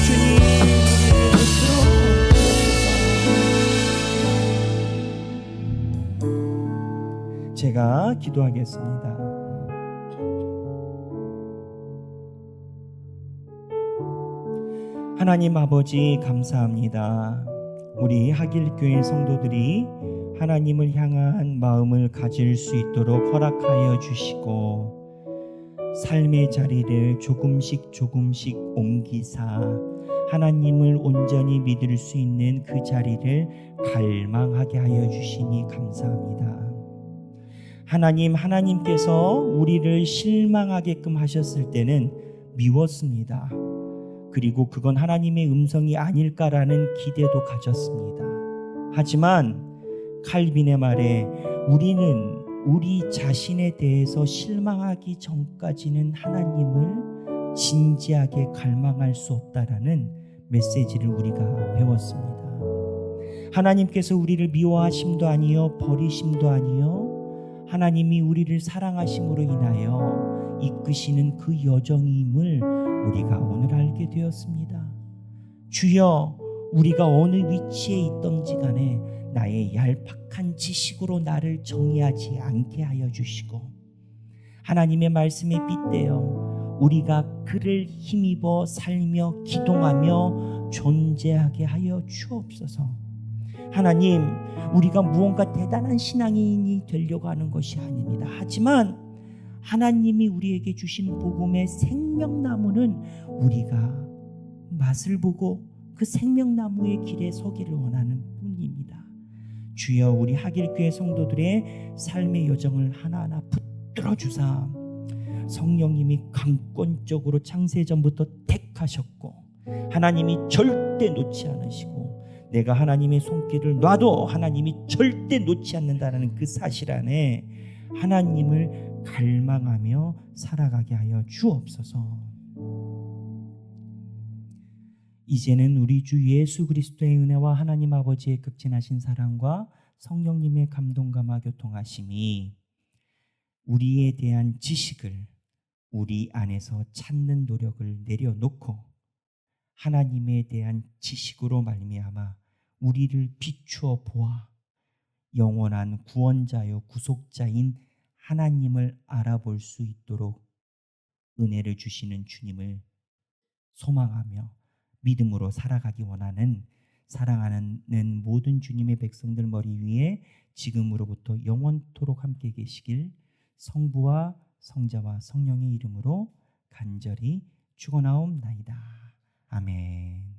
주님, 제가 기도하겠습니다. 하나님 아버지 감사합니다. 우리 하길교회 성도들이 하나님을 향한 마음을 가질 수 있도록 허락하여 주시고 삶의 자리를 조금씩 옮기사 하나님을 온전히 믿을 수 있는 그 자리를 갈망하게 하여 주시니 감사합니다. 하나님께서 우리를 실망하게끔 하셨을 때는 미웠습니다. 그리고 그건 하나님의 음성이 아닐까라는 기대도 가졌습니다. 하지만 칼빈의 말에 우리는 우리 자신에 대해서 실망하기 전까지는 하나님을 진지하게 갈망할 수 없다라는 메시지를 우리가 배웠습니다. 하나님께서 우리를 미워하심도 아니요 버리심도 아니요 하나님이 우리를 사랑하심으로 인하여 이끄시는 그 여정임을 우리가 오늘 알게 되었습니다. 주여, 우리가 어느 위치에 있던지 간에 나의 얄팍한 지식으로 나를 정의하지 않게 하여 주시고 하나님의 말씀에 빗대어 우리가 그를 힘입어 살며 기동하며 존재하게 하여 주옵소서. 하나님, 우리가 무언가 대단한 신앙인이 되려고 하는 것이 아닙니다. 하지만 하나님이 우리에게 주신 복음의 생명나무는 우리가 맛을 보고 그 생명나무의 길에 서기를 원하는 뿐입니다. 주여, 우리 하길교회 성도들의 삶의 여정을 하나하나 붙들어 주사 성령님이 강권적으로 창세전부터 택하셨고 하나님이 절대 놓지 않으시고 내가 하나님의 손길을 놔도 하나님이 절대 놓지 않는다는 그 사실 안에 하나님을 갈망하며 살아가게 하여 주옵소서. 이제는 우리 주 예수 그리스도의 은혜와 하나님 아버지의 극진하신 사랑과 성령님의 감동감화 교통하심이 우리에 대한 지식을 우리 안에서 찾는 노력을 내려놓고 하나님에 대한 지식으로 말미암아 우리를 비추어 보아 영원한 구원자요 구속자인 하나님을 알아볼 수 있도록 은혜를 주시는 주님을 소망하며 믿음으로 살아가기 원하는 사랑하는 모든 주님의 백성들 머리 위에 지금으로부터 영원토록 함께 계시길 성부와 성자와 성령의 이름으로 간절히 축원하옵나이다. 아멘.